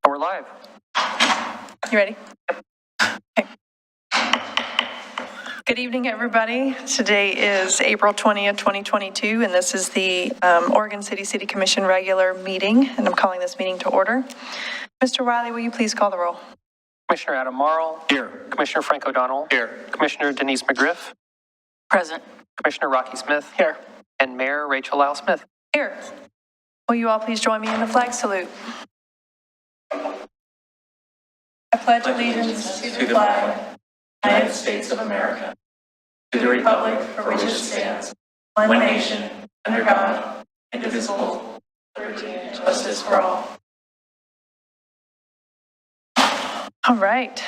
We're live. You ready? Okay. Good evening, everybody. Today is April 20th, 2022, and this is the Oregon City Commission regular meeting, and I'm calling this meeting to order. Mr. Wiley, will you please call the roll? Commissioner Adam Marl. Here. Commissioner Frank O'Donnell. Here. Commissioner Denise McGriff. Present. Commissioner Rocky Smith. Here. And Mayor Rachel Lau Smith. Here. Will you all please join me in the flag salute? I pledge allegiance to the flag of the United States of America, to the republic for which it stands, one nation, under God, indivisible, with liberty and justice for all. All right.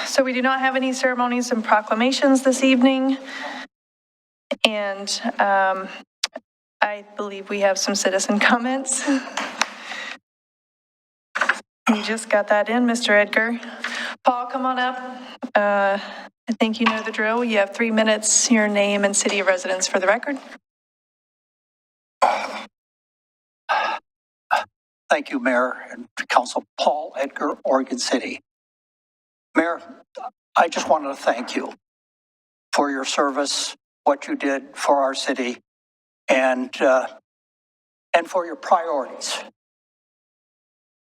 So we do not have any ceremonies and proclamations this evening. And I believe we have some citizen comments. You just got that in, Mr. Edgar. Paul, come on up. I think you know the drill. You have 3 minutes, your name and city of residence for the record. Thank you, Mayor and Council. Paul Edgar, Oregon City. Mayor, I just wanted to thank you for your service, what you did for our city, and for your priorities,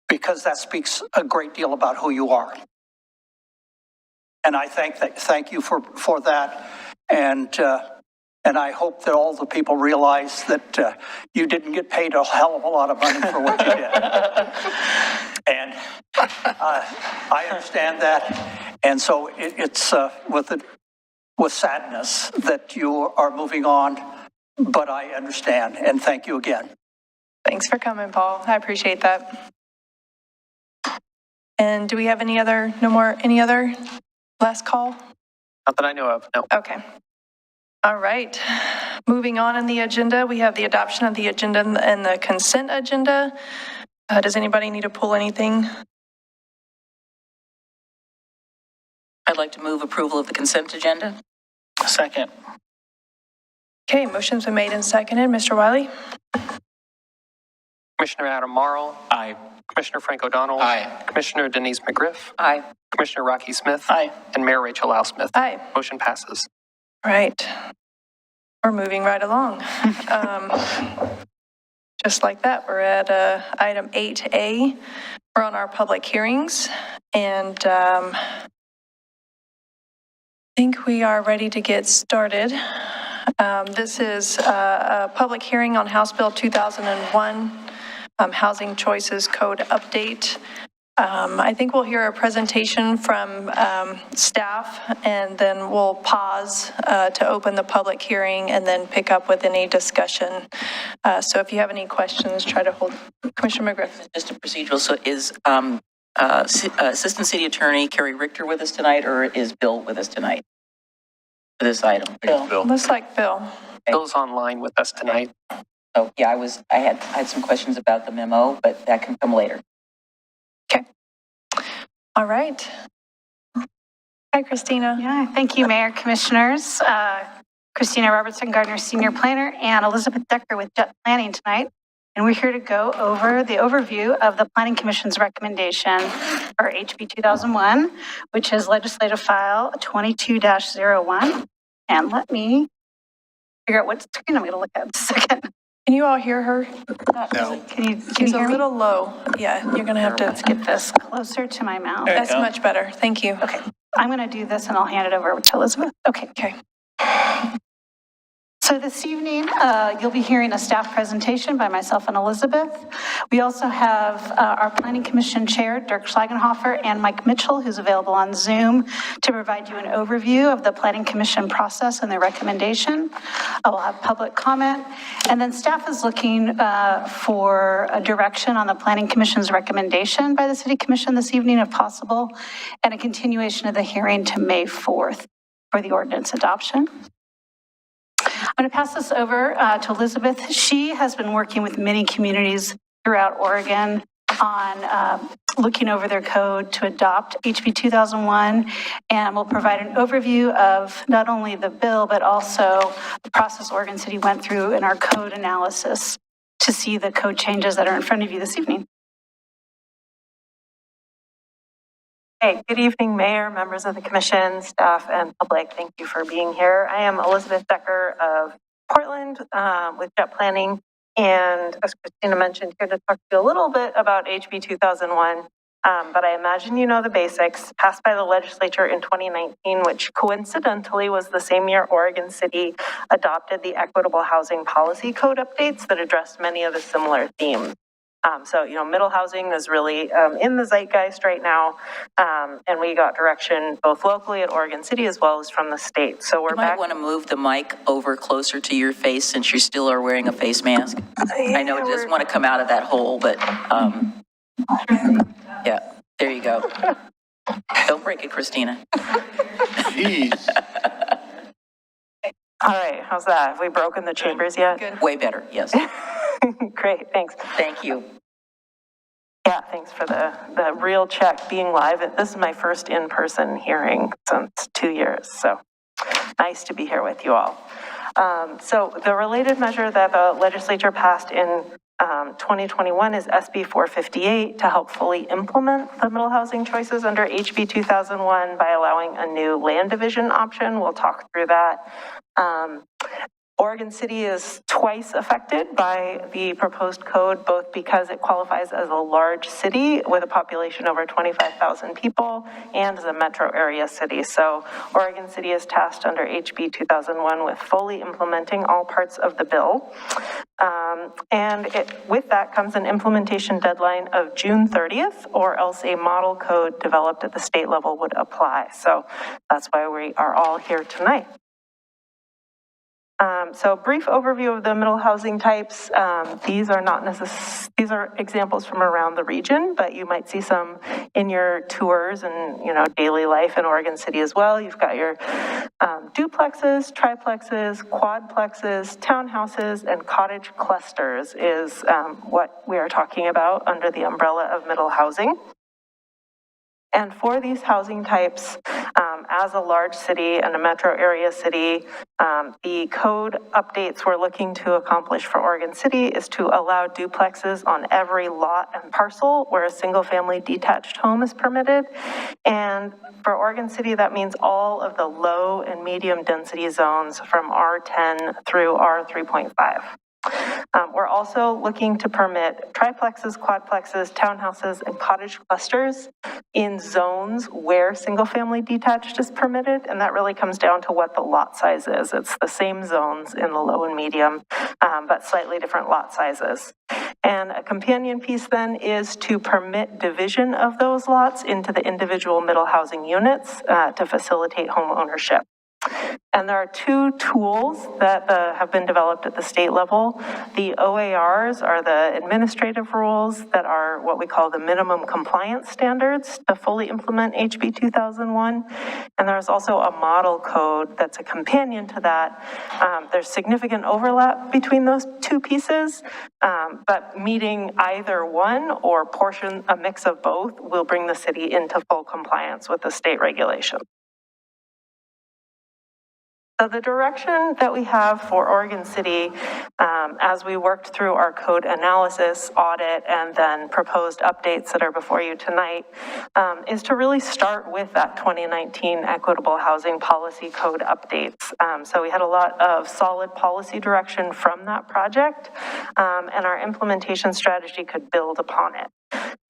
because that speaks a great deal about who you are. And I thank you for that, and I hope that all the people realize that you didn't get paid a hell of a lot of money for what you did. And I understand that, and so it's with sadness that you are moving on, but I understand, and thank you again. Thanks for coming, Paul. I appreciate that. And do we have any other last call? Not that I know of, no. Okay. All right. Moving on in the agenda, we have the adoption of the agenda and the consent agenda. Does anybody need to pull anything? I'd like to move approval of the consent agenda. Second. Okay, motion's been made and seconded. Mr. Wiley? Commissioner Adam Marl. Aye. Commissioner Frank O'Donnell. Aye. Commissioner Denise McGriff. Aye. Commissioner Rocky Smith. Aye. And Mayor Rachel Lau Smith. Aye. Motion passes. Right. We're moving right along. Just like that, we're at item 8A. We're on our public hearings, and I think we are ready to get started. This is a public hearing on House Bill 2001, Housing Choices Code Update. I think we'll hear a presentation from staff, and then we'll pause to open the public hearing and then pick up with any discussion. So if you have any questions, try to hold. Commissioner McGriff. Just a procedural. So is Assistant City Attorney Carrie Richter with us tonight, or is Bill with us tonight for this item? Bill. Looks like Bill. Bill's online with us tonight. Oh, yeah, I had some questions about the memo, but that can come later. Okay. All right. Hi, Christina. Yeah, thank you, Mayor, Commissioners. Christina Robertson Gardner, Senior Planner, and Elizabeth Decker with Jet Planning tonight. And we're here to go over the overview of the Planning Commission's recommendation for HB 2001, which is Legislative File 22-01. And let me figure out what screen I'm going to look at in a second. Can you all hear her? No. Can you She's a hear me? little low. Yeah, you're going to have to. Let's get this closer to my mouth. That's much better. Thank you. Okay, I'm going to do this and I'll hand it over to Elizabeth. Okay. So this evening, you'll be hearing a staff presentation by myself and Elizabeth. We also have our Planning Commission Chair, Dirk Schlagenhofer, and Mike Mitchell, who's available on Zoom, to provide you an overview of the Planning Commission process and their recommendation. I will have public comment. And then staff is looking for a direction on the Planning Commission's recommendation by the City Commission this evening, if possible, and a continuation of the hearing to May 4th for the ordinance adoption. I'm going to pass this over to Elizabeth. She has been working with many communities throughout Oregon on looking over their code to adopt HB 2001, and will provide an overview of not only the bill, but also the process Oregon City went through in our code analysis to see the code changes that are in front of you this evening. Hey, good evening, Mayor, members of the Commission, staff, and public. Thank you for being here. I am Elizabeth Decker of Portland with Jet Planning, and as Christina mentioned, here to talk to you a little bit about HB 2001. But I imagine you know the basics. Passed by the legislature in 2019, which coincidentally was the same year Oregon City adopted the Equitable Housing Policy Code updates that addressed many of the similar themes. So, you know, middle housing is really in the zeitgeist right now. And we got direction both locally at Oregon City as well as from the state. So we're You back. might want to move the mic over closer to your face since you still are wearing a face mask. I know it doesn't want to come out of that hole, but yeah, there you go. Don't break it, Christina. Jeez. All right, how's that? Have we broken the chambers yet? Good. Way better, yes. Great, thanks. Thank you. Yeah, thanks for the real check being live. This is my first in-person hearing since 2 years, so nice to be here with you all. So the related measure that the legislature passed in 2021 is SB 458 to help fully implement the middle housing choices under HB 2001 by allowing a new land division option. We'll talk through that. Oregon City is twice affected by the proposed code, both because it qualifies as a large city with a population over 25,000 people and as a metro area city. So Oregon City is tasked under HB 2001 with fully implementing all parts of the bill. With that comes an implementation deadline of June 30th, or else a model code developed at the state level would apply. So that's why we are all here tonight. So brief overview of the middle housing types. These are examples from around the region, but you might see some in your tours and, you know, daily life in Oregon City as well. You've got your duplexes, triplexes, quadplexes, townhouses, and cottage clusters is what we are talking about under the umbrella of middle housing. And for these housing types, as a large city and a metro area city, the code updates we're looking to accomplish for Oregon City is to allow duplexes on every lot and parcel where a single family detached home is permitted. And for Oregon City, that means all of the low and medium density zones from R10 through R3.5. We're also looking to permit triplexes, quadplexes, townhouses, and cottage clusters in zones where single-family detached is permitted, and that really comes down to what the lot size is. It's the same zones in the low and medium, but slightly different lot sizes. And a companion piece then is to permit division of those lots into the individual middle housing units to facilitate home ownership. And there are two tools that have been developed at the state level. The OARs are the administrative rules that are what we call the minimum compliance standards to fully implement HB 2001. And there's also a model code that's a companion to that. There's significant overlap between those two pieces, but meeting either one or a mix of both will bring the city into full compliance with the state regulation. So the direction that we have for Oregon City, as we worked through our code analysis, audit, and then proposed updates that are before you tonight, is to really start with that 2019 Equitable Housing Policy Code updates. So we had a lot of solid policy direction from that project, and our implementation strategy could build upon it.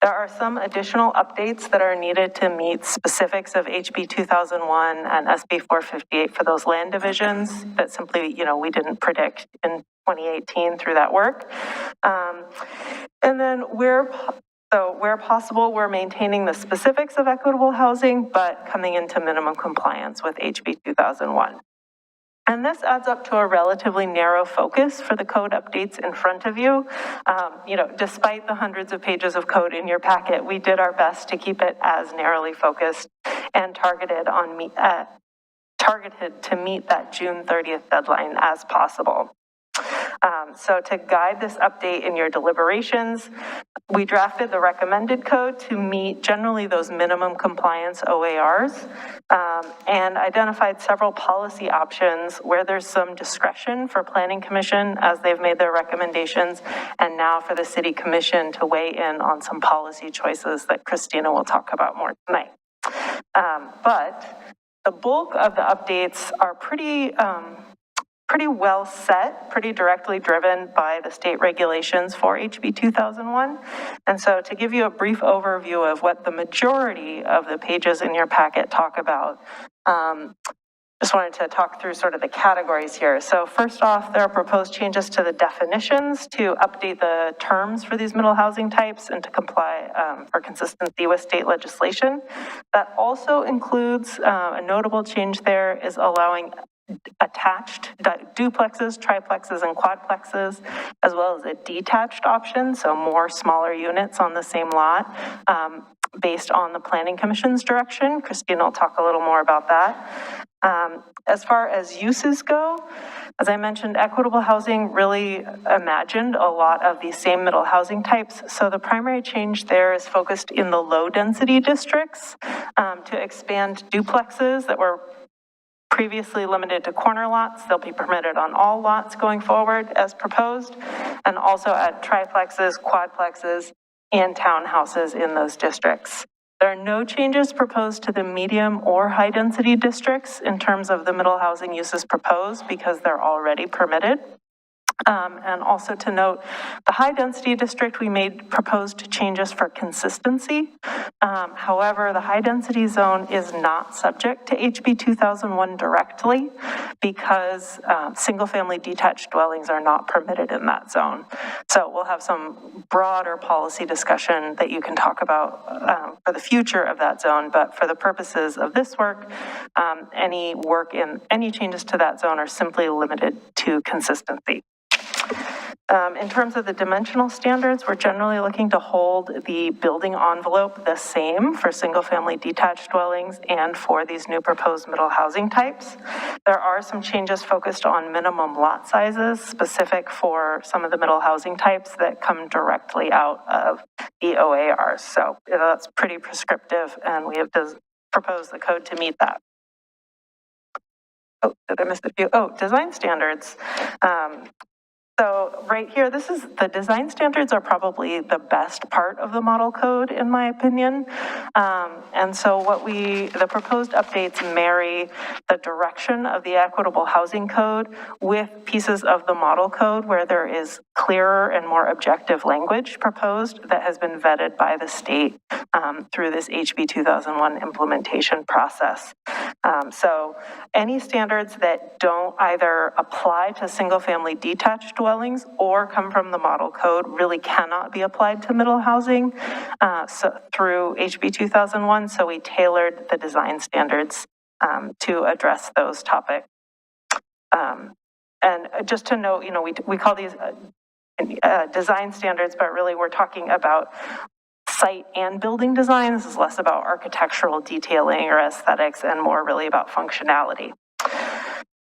There are some additional updates that are needed to meet specifics of HB 2001 and SB 458 for those land divisions that simply, you know, we didn't predict in 2018 through that work. And then where possible, we're maintaining the specifics of equitable housing, but coming into minimum compliance with HB 2001. And this adds up to a relatively narrow focus for the code updates in front of you. You know, despite the hundreds of pages of code in your packet, we did our best to keep it as narrowly focused and targeted to meet that June 30th deadline as possible. So to guide this update in your deliberations, we drafted the recommended code to meet generally those minimum compliance OARs, and identified several policy options where there's some discretion for Planning Commission as they've made their recommendations, and now for the City Commission to weigh in on some policy choices that Christina will talk about more tonight. But the bulk of the updates are pretty well set, pretty directly driven by the state regulations for HB 2001. And so to give you a brief overview of what the majority of the pages in your packet talk about, just wanted to talk through sort of the categories here. So first off, there are proposed changes to the definitions to update the terms for these middle housing types and to comply for consistency with state legislation. That also includes a notable change there is allowing attached duplexes, triplexes, and quadplexes, as well as a detached option, so more smaller units on the same lot, based on the Planning Commission's direction. Christine will talk a little more about that. As far as uses go, as I mentioned, equitable housing really imagined a lot of these same middle housing types. So the primary change there is focused in the low density districts to expand duplexes that were previously limited to corner lots. They'll be permitted on all lots going forward as proposed, and also add triplexes, quadplexes, and townhouses in those districts. There are no changes proposed to the medium or high density districts in terms of the middle housing uses proposed because they're already permitted. And also to note, the high density district, we made proposed changes for consistency. However, the high density zone is not subject to HB 2001 directly because single family detached dwellings are not permitted in that zone. So we'll have some broader policy discussion that you can talk about for the future of that zone, but for the purposes of this work, any changes to that zone are simply limited to consistency. In terms of the dimensional standards, we're generally looking to hold the building envelope the same for single-family detached dwellings and for these new proposed middle housing types. There are some changes focused on minimum lot sizes specific for some of the middle housing types that come directly out of the OARs. So that's pretty prescriptive, and we have proposed the code to meet that. Oh, did I miss a few? Oh, design standards. So right here, the design standards are probably the best part of the model code, in my opinion. And so the proposed updates marry the direction of the Equitable Housing Code with pieces of the model code where there is clearer and more objective language proposed that has been vetted by the state through this HB 2001 implementation process. So any standards that don't either apply to single-family detached dwellings or come from the model code really cannot be applied to middle housing through HB 2001. So we tailored the design standards to address those topics. And just to note, we call these design standards, but really we're talking about site and building design. This is less about architectural detailing or aesthetics and more really about functionality.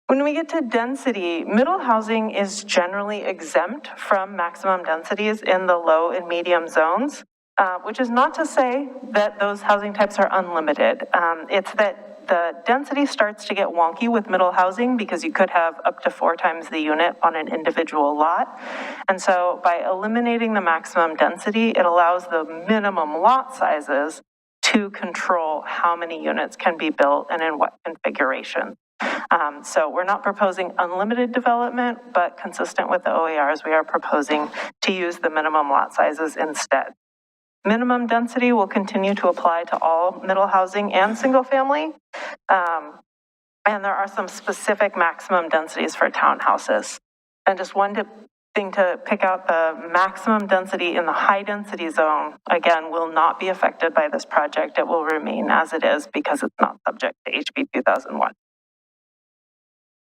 When we get to density, middle housing is generally exempt from maximum densities in the low and medium zones, which is not to say that those housing types are unlimited. It's that the density starts to get wonky with middle housing because you could have up to 4 times the unit on an individual lot. And so by eliminating the maximum density, it allows the minimum lot sizes to control how many units can be built and in what configuration. So we're not proposing unlimited development, but consistent with the OARs, we are proposing to use the minimum lot sizes instead. Minimum density will continue to apply to all middle housing and single family. And there are some specific maximum densities for townhouses. And just one thing to pick out, the maximum density in the high density zone, again, will not be affected by this project. It will remain as it is because it's not subject to HB 2001.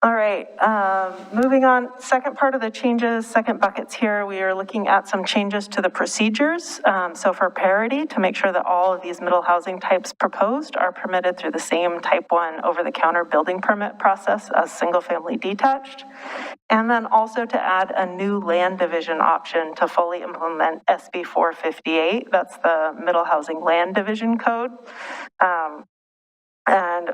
All right, moving on, second part of the changes, second buckets here, we are looking at some changes to the procedures. So for parity, to make sure that all of these middle housing types proposed are permitted through the same type 1 over-the-counter building permit process as single-family detached. And then also to add a new land division option to fully implement SB 458, that's the middle housing land division code. And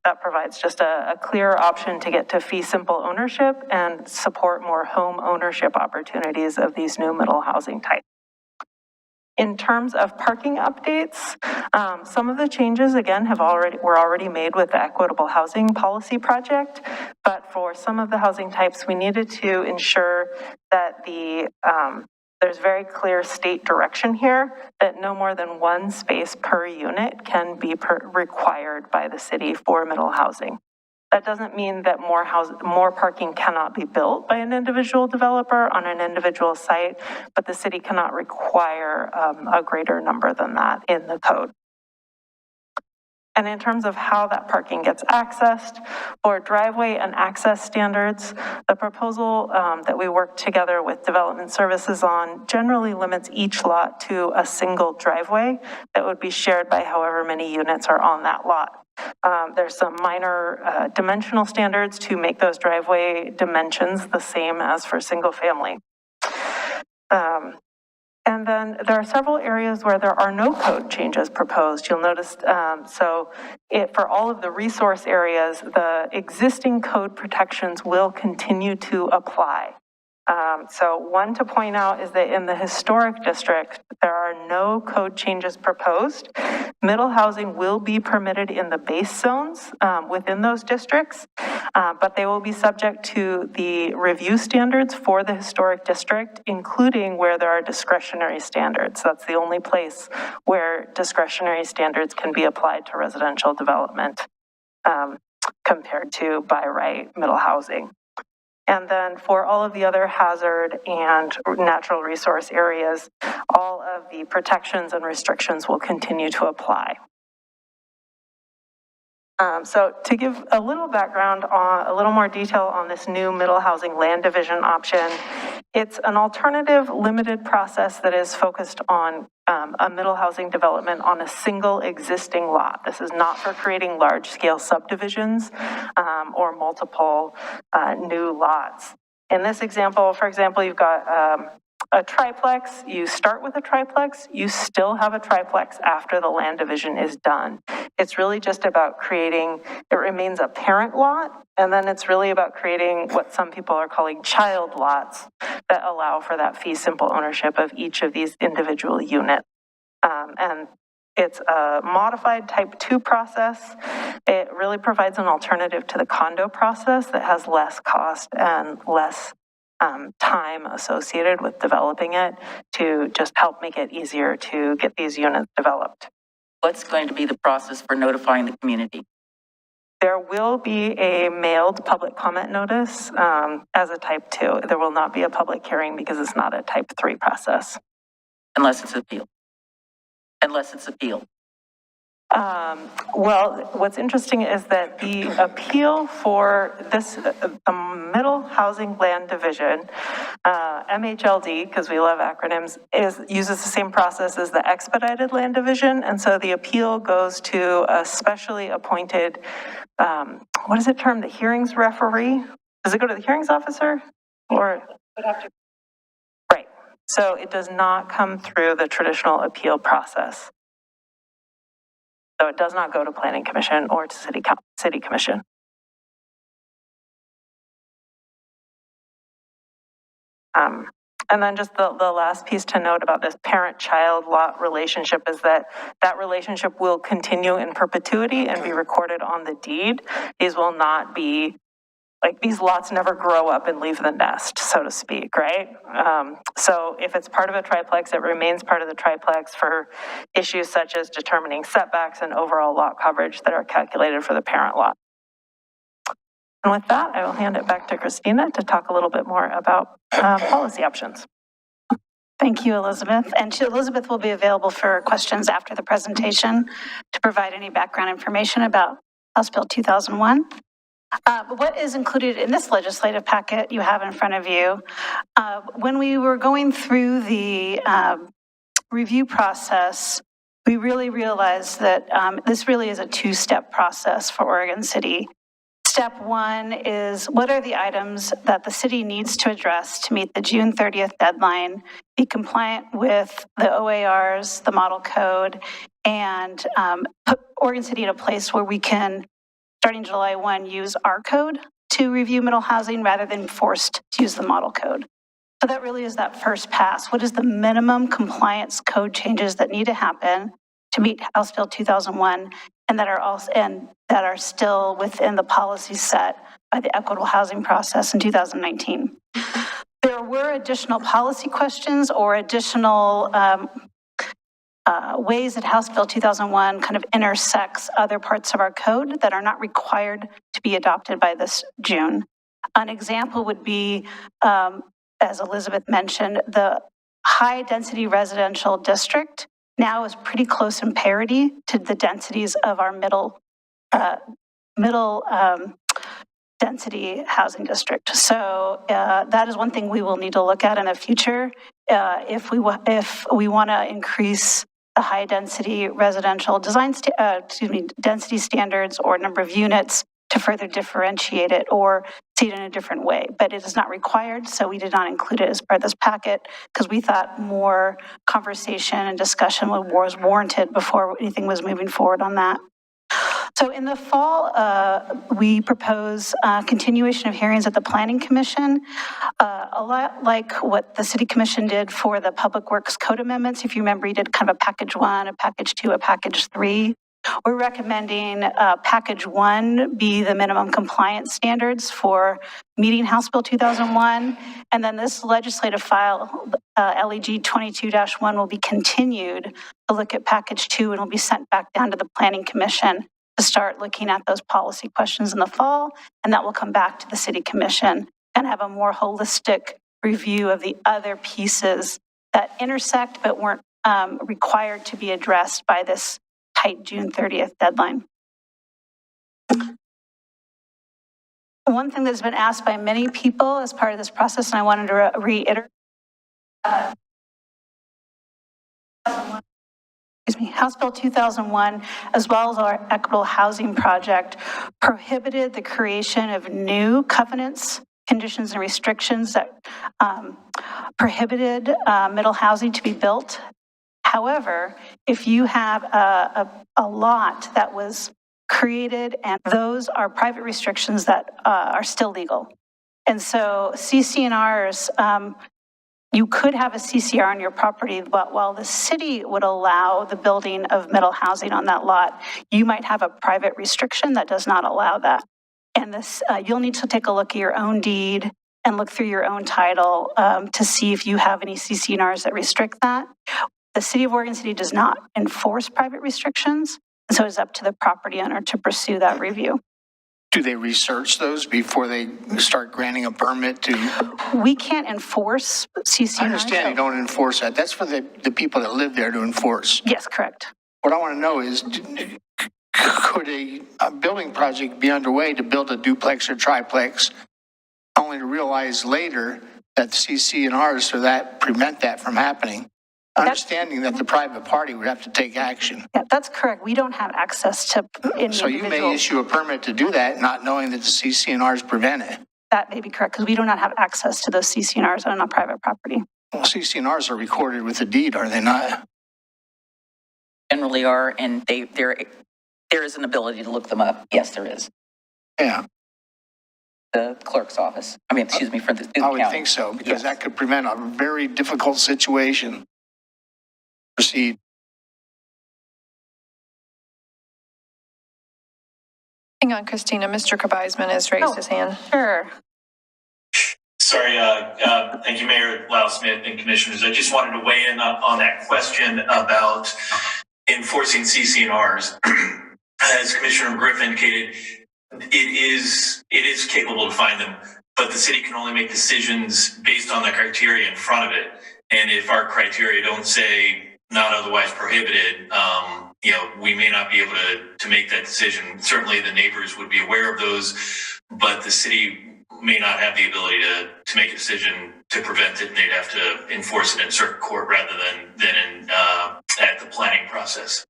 that provides just a clear option to get to fee simple ownership and support more home ownership opportunities of these new middle housing types. In terms of parking updates, some of the changes, again, were already made with the Equitable Housing Policy Project, but for some of the housing types, we needed to ensure that there's very clear state direction here that no more than one space per unit can be required by the city for middle housing. That doesn't mean that more parking cannot be built by an individual developer on an individual site, but the city cannot require a greater number than that in the code. And in terms of how that parking gets accessed, for driveway and access standards, the proposal that we worked together with development services on generally limits each lot to a single driveway that would be shared by however many units are on that lot. There's some minor dimensional standards to make those driveway dimensions the same as for single family. And then there are several areas where there are no code changes proposed. You'll notice, for all of the resource areas, the existing code protections will continue to apply. So one to point out is that in the historic district, there are no code changes proposed. Middle housing will be permitted in the base zones within those districts, but they will be subject to the review standards for the historic district, including where there are discretionary standards. That's the only place where discretionary standards can be applied to residential development compared to by right middle housing. And then for all of the other hazard and natural resource areas, all of the protections and restrictions will continue to apply. So to give a little background on, a little more detail on this new middle housing land division option, it's an alternative limited process that is focused on a middle housing development on a single existing lot. This is not for creating large scale subdivisions or multiple new lots. In this example, for example, you've got a triplex, you start with a triplex, you still have a triplex after the land division is done. It's really just about creating, it remains a parent lot, and then it's really about creating what some people are calling child lots that allow for that fee simple ownership of each of these individual units. And it's a modified type 2 process. It really provides an alternative to the condo process that has less cost and less time associated with developing it to just help make it easier to get these units developed. What's going to be the process for notifying the community? There will be a mailed public comment notice as a type 2. There will not be a public hearing because it's not a type 3 process. Unless it's appealed. Unless it's appealed. Well, what's interesting is that the appeal for this, the middle housing land division, MHLD, because we love acronyms, uses the same process as the expedited land division. And so the appeal goes to a specially appointed, what is it termed? The hearings referee? Does it go to the hearings officer? Or? Right. So it does not come through the traditional appeal process. So it does not go to Planning Commission or to City Commission. And then just the last piece to note about this parent-child lot relationship is that that relationship will continue in perpetuity and be recorded on the deed. These will not be, like, these lots never grow up and leave the nest, so to speak, right? So if it's part of a triplex, it remains part of the triplex for issues such as determining setbacks and overall lot coverage that are calculated for the parent lot. And with that, I will hand it back to Christina to talk a little bit more about policy options. Thank you, Elizabeth. And Elizabeth will be available for questions after the presentation to provide any background information about House Bill 2001. What is included in this legislative packet you have in front of you? When we were going through the review process, we really realized that this really is a two-step process for Oregon City. Step one is, what are the items that the city needs to address to meet the June 30th deadline, be compliant with the OARs, the model code, and put Oregon City in a place where we can, starting July 1, use our code to review middle housing rather than forced to use the model code. So that really is that first pass. What is the minimum compliance code changes that need to happen to meet House Bill 2001 and that are still within the policy set by the equitable housing process in 2019? There were additional policy questions or additional ways that House Bill 2001 kind of intersects other parts of our code that are not required to be adopted by this June. An example would be, as Elizabeth mentioned, the high density residential district now is pretty close in parity to the densities of our middle density housing district. So that is one thing we will need to look at in the future if we want to increase the high density residential density standards or number of units to further differentiate it or see it in a different way. But it is not required, so we did not include it as part of this packet because we thought more conversation and discussion was warranted before anything was moving forward on that. So in the fall, we propose continuation of hearings at the Planning Commission, a lot like what the City Commission did for the Public Works Code amendments. If you remember, you did kind of a package 1, a package 2, a package 3. We're recommending package 1 be the minimum compliance standards for meeting House Bill 2001. And then this legislative file, LEG 22-1, will be continued to look at package 2 and will be sent back down to the Planning Commission to start looking at those policy questions in the fall. And that will come back to the City Commission and have a more holistic review of the other pieces that intersect but weren't required to be addressed by this tight June 30th deadline. One thing that's been asked by many people as part of this process, and I wanted to reiterate, House Bill 2001, as well as our Equitable Housing Project, prohibited the creation of new covenants, conditions, and restrictions that prohibited middle housing to be built. However, if you have a lot that was created, and those are private restrictions that are still legal. And so CC&Rs, you could have a CCR on your property, but while the city would allow the building of middle housing on that lot, you might have a private restriction that does not allow that. And this, you'll need to take a look at your own deed and look through your own title to see if you have any CC&Rs that restrict that. The City of Oregon City does not enforce private restrictions, and so it's up to the property owner to pursue that review. Do they research those before they start granting a permit to? We can't enforce CC&Rs. I understand you don't enforce that. That's for the people that live there to enforce. Yes, correct. What I want to know is, could a building project be underway to build a duplex or triplex, only to realize later that the CC&Rs for that prevent that from happening? Understanding that the private party would have to take action. Yeah, that's correct. We don't have access to any So you may issue a permit to do that, not knowing that the CC&Rs prevent it. That may be correct, because we do not have access to those CC&Rs on a private property. Well, CC&Rs are recorded with the deed, are they not? Generally are, and there is an ability to look them up. Yes, there is. Yeah. The clerk's office. I mean, excuse me, for the I would county. think so, because Yes. that could prevent a very difficult situation. Proceed. Hang on, Christina. Mr. Kabizman has raised his hand. Sure. Sorry, thank you, Mayor Lau-Smith and Commissioners. I just wanted to weigh in on that question about enforcing CC&Rs. As Commissioner Griff indicated, it is capable to find them, but the city can only make decisions based on the criteria in front of it. And if our criteria don't say not otherwise prohibited, we may not be able to make that decision. Certainly the neighbors would be aware of those, but the city may not have the ability to make a decision to prevent it, and they'd have to enforce it in circuit court rather than at the planning process.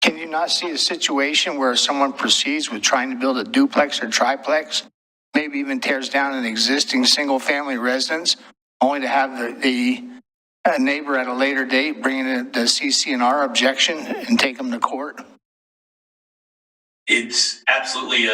Can you not see a situation where someone proceeds with trying to build a duplex or triplex, maybe even tears down an existing single-family residence, only to have the neighbor at a later date bring in the CC&R objection and take them to court? It's absolutely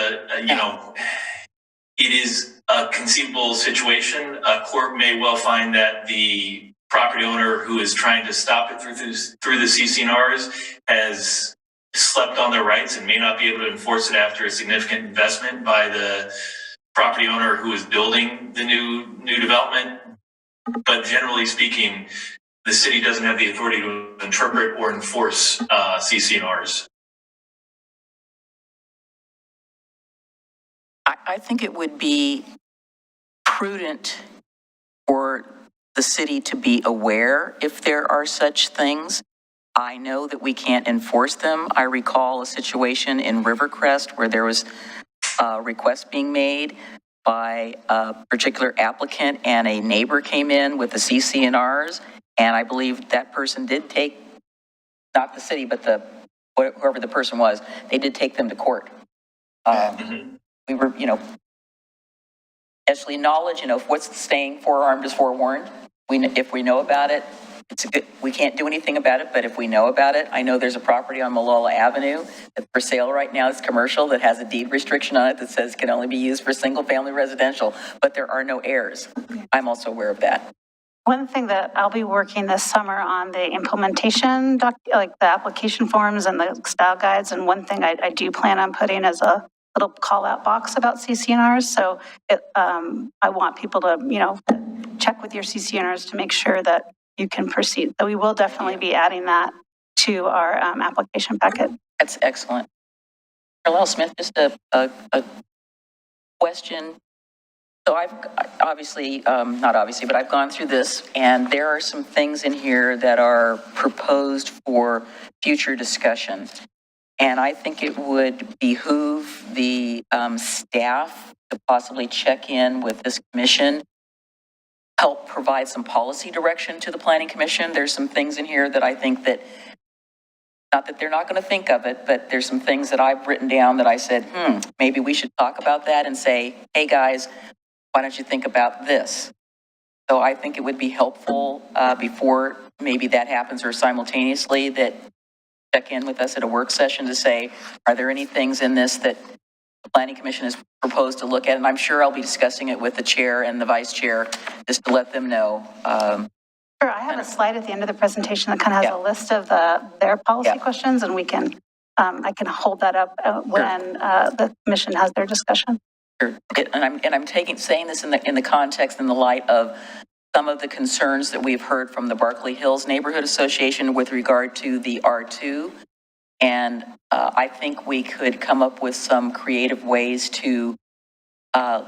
it is a conceivable situation. A court may well find that the property owner who is trying to stop it through the CC&Rs has slept on their rights and may not be able to enforce it after a significant investment by the property owner who is building the new development. But generally speaking, the city doesn't have the authority to interpret or enforce CC&Rs. I think it would be prudent for the city to be aware if there are such things. I know that we can't enforce them. I recall a situation in Rivercrest where there was a request being made by a particular applicant and a neighbor came in with the CC&Rs, and I believe that person did take, not the city, but whoever the person was, they did take them to court. We were, especially knowledge, what's the saying, forearmed is forewarned. If we know about it, we can't do anything about it, but if we know about it, I know there's a property on Malala Avenue that's for sale right now. It's commercial that has a deed restriction on it that says can only be used for single family residential, but there are no heirs. I'm also aware of that. One thing that I'll be working this summer on the implementation, like the application forms and the style guides, and one thing I do plan on putting as a little call out box about CC&Rs. So I want people to, check with your CC&Rs to make sure that you can proceed. So we will definitely be adding that to our application packet. That's excellent. Carlisle Smith, just a question. So I've obviously, not obviously, but I've gone through this, and there are some things in here that are proposed for future discussion. And I think it would behoove the staff to possibly check in with this commission, help provide some policy direction to the Planning Commission. There's some things in here that I think that, not that they're not going to think of it, but there's some things that I've written down that I said, maybe we should talk about that and say, hey guys, why don't you think about this? So I think it would be helpful before maybe that happens or simultaneously that check in with us at a work session to say, are there any things in this that the Planning Commission has proposed to look at? And I'm sure I'll be discussing it with the chair and the vice chair just to let them know. Sure, I have a slide at the end of the presentation that kind of has a list of their policy questions, and we can, I can hold that up when the commission has their discussion. Sure. And I'm saying this in the context, in the light of some of the concerns that we've heard from the Berkeley Hills Neighborhood Association with regard to the R2. And I think we could come up with some creative ways to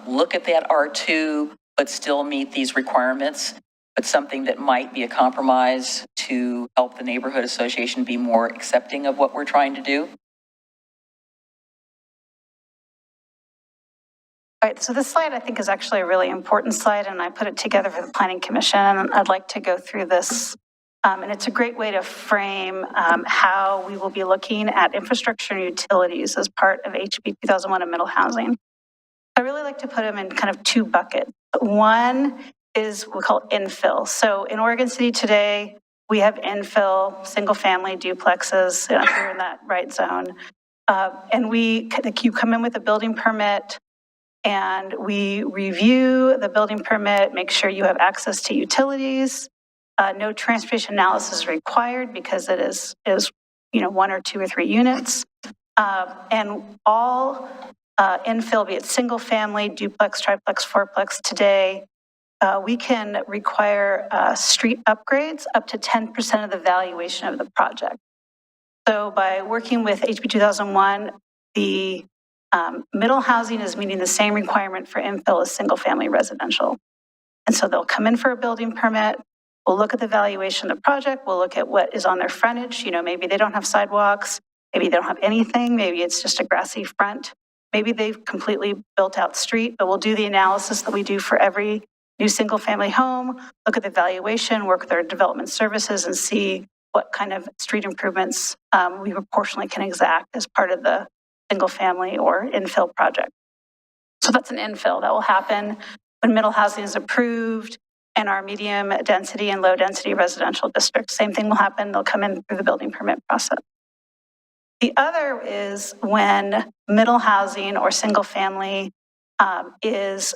look at that R2, but still meet these requirements, but something that might be a compromise to help the neighborhood association be more accepting of what we're trying to do. All right, so this slide I think is actually a really important slide, and I put it together for the Planning Commission, and I'd like to go through this. And it's a great way to frame how we will be looking at infrastructure and utilities as part of HB 2001 and middle housing. I really like to put them in kind of two buckets. One is what we call infill. So in Oregon City today, we have infill, single family duplexes, if you're in that right zone. And you come in with a building permit, and we review the building permit, make sure you have access to utilities. No transportation analysis is required because it is 1 or 2 or 3 units. And all infill, be it single family, duplex, triplex, fourplex today, we can require street upgrades up to 10% of the valuation of the project. So by working with HB 2001, the middle housing is meeting the same requirement for infill as single family residential. And so they'll come in for a building permit. We'll look at the valuation of the project. We'll look at what is on their frontage. Maybe they don't have sidewalks. Maybe they don't have anything. Maybe it's just a grassy front. Maybe they've completely built out street, but we'll do the analysis that we do for every new single family home, look at the valuation, work with our development services and see what kind of street improvements we proportionally can exact as part of the single family or infill project. So that's an infill that will happen when middle housing is approved and our medium density and low density residential districts. Same thing will happen. They'll come in through the building permit process. The other is when middle housing or single family is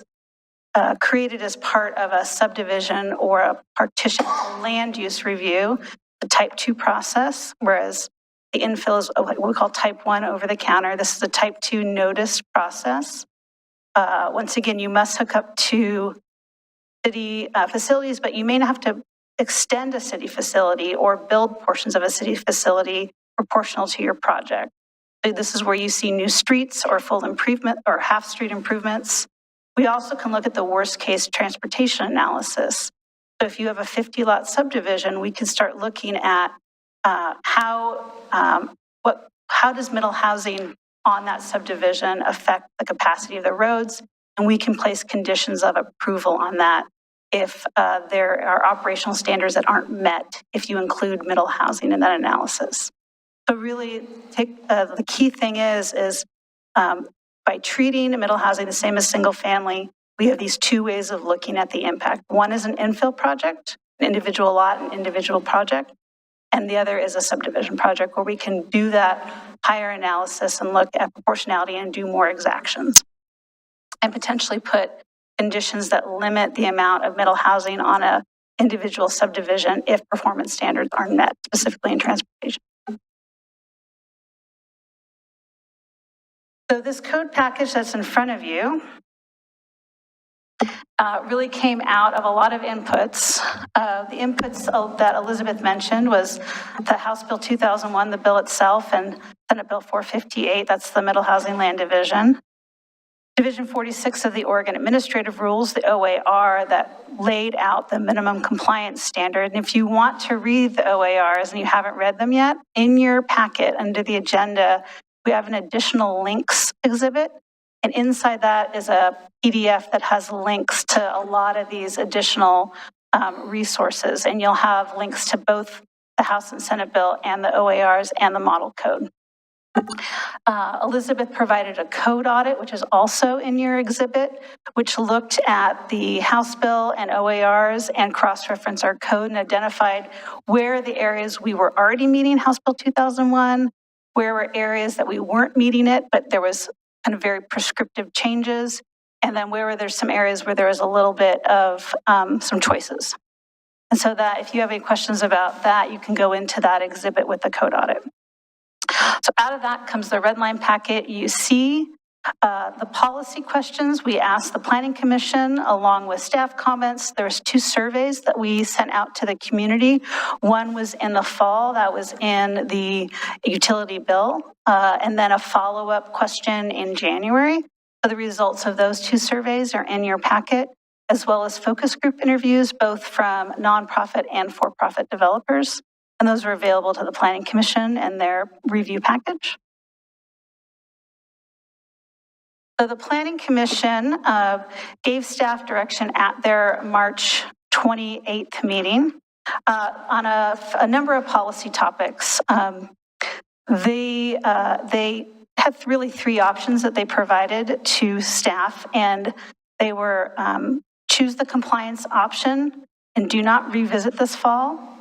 created as part of a subdivision or a partition land use review, the type 2 process, whereas the infill is what we call type 1 over the counter. This is a type 2 notice process. Once again, you must hook up to city facilities, but you may not have to extend a city facility or build portions of a city facility proportional to your project. So this is where you see new streets or full improvement or half street improvements. We also can look at the worst case transportation analysis. So if you have a 50 lot subdivision, we can start looking at how does middle housing on that subdivision affect the capacity of the roads, and we can place conditions of approval on that if there are operational standards that aren't met if you include middle housing in that analysis. So really, the key thing is by treating middle housing the same as single family, we have these two ways of looking at the impact. One is an infill project, an individual lot, an individual project, and the other is a subdivision project where we can do that higher analysis and look at proportionality and do more exactions and potentially put conditions that limit the amount of middle housing on a individual subdivision if performance standards aren't met, specifically in transportation. So this code package that's in front of you really came out of a lot of inputs. The inputs that Elizabeth mentioned was the House Bill 2001, the bill itself, and Senate Bill 458, that's the Middle Housing Land Division. Division 46 of the Oregon Administrative Rules, the OAR, that laid out the minimum compliance standard. And if you want to read the OARs and you haven't read them yet, in your packet under the agenda, we have an additional links exhibit. And inside that is a PDF that has links to a lot of these additional resources. And you'll have links to both the House and Senate bill and the OARs and the model code. Elizabeth provided a code audit, which is also in your exhibit, which looked at the House bill and OARs and cross-referenced our code and identified where the areas we were already meeting House Bill 2001, where were areas that we weren't meeting it, but there was kind of very prescriptive changes, and then where were there some areas where there was a little bit of some choices. And so that if you have any questions about that, you can go into that exhibit with the code audit. So out of that comes the Redline Packet. You see the policy questions we asked the Planning Commission along with staff comments. There's 2 surveys that we sent out to the community. One was in the fall, that was in the utility bill, and then a follow-up question in January. So the results of those 2 surveys are in your packet, as well as focus group interviews, both from nonprofit and for-profit developers. And those are available to the Planning Commission and their review package. So the Planning Commission gave staff direction at their March 28th meeting on a number of policy topics. They had really 3 options that they provided to staff, and they were choose the compliance option and do not revisit this fall.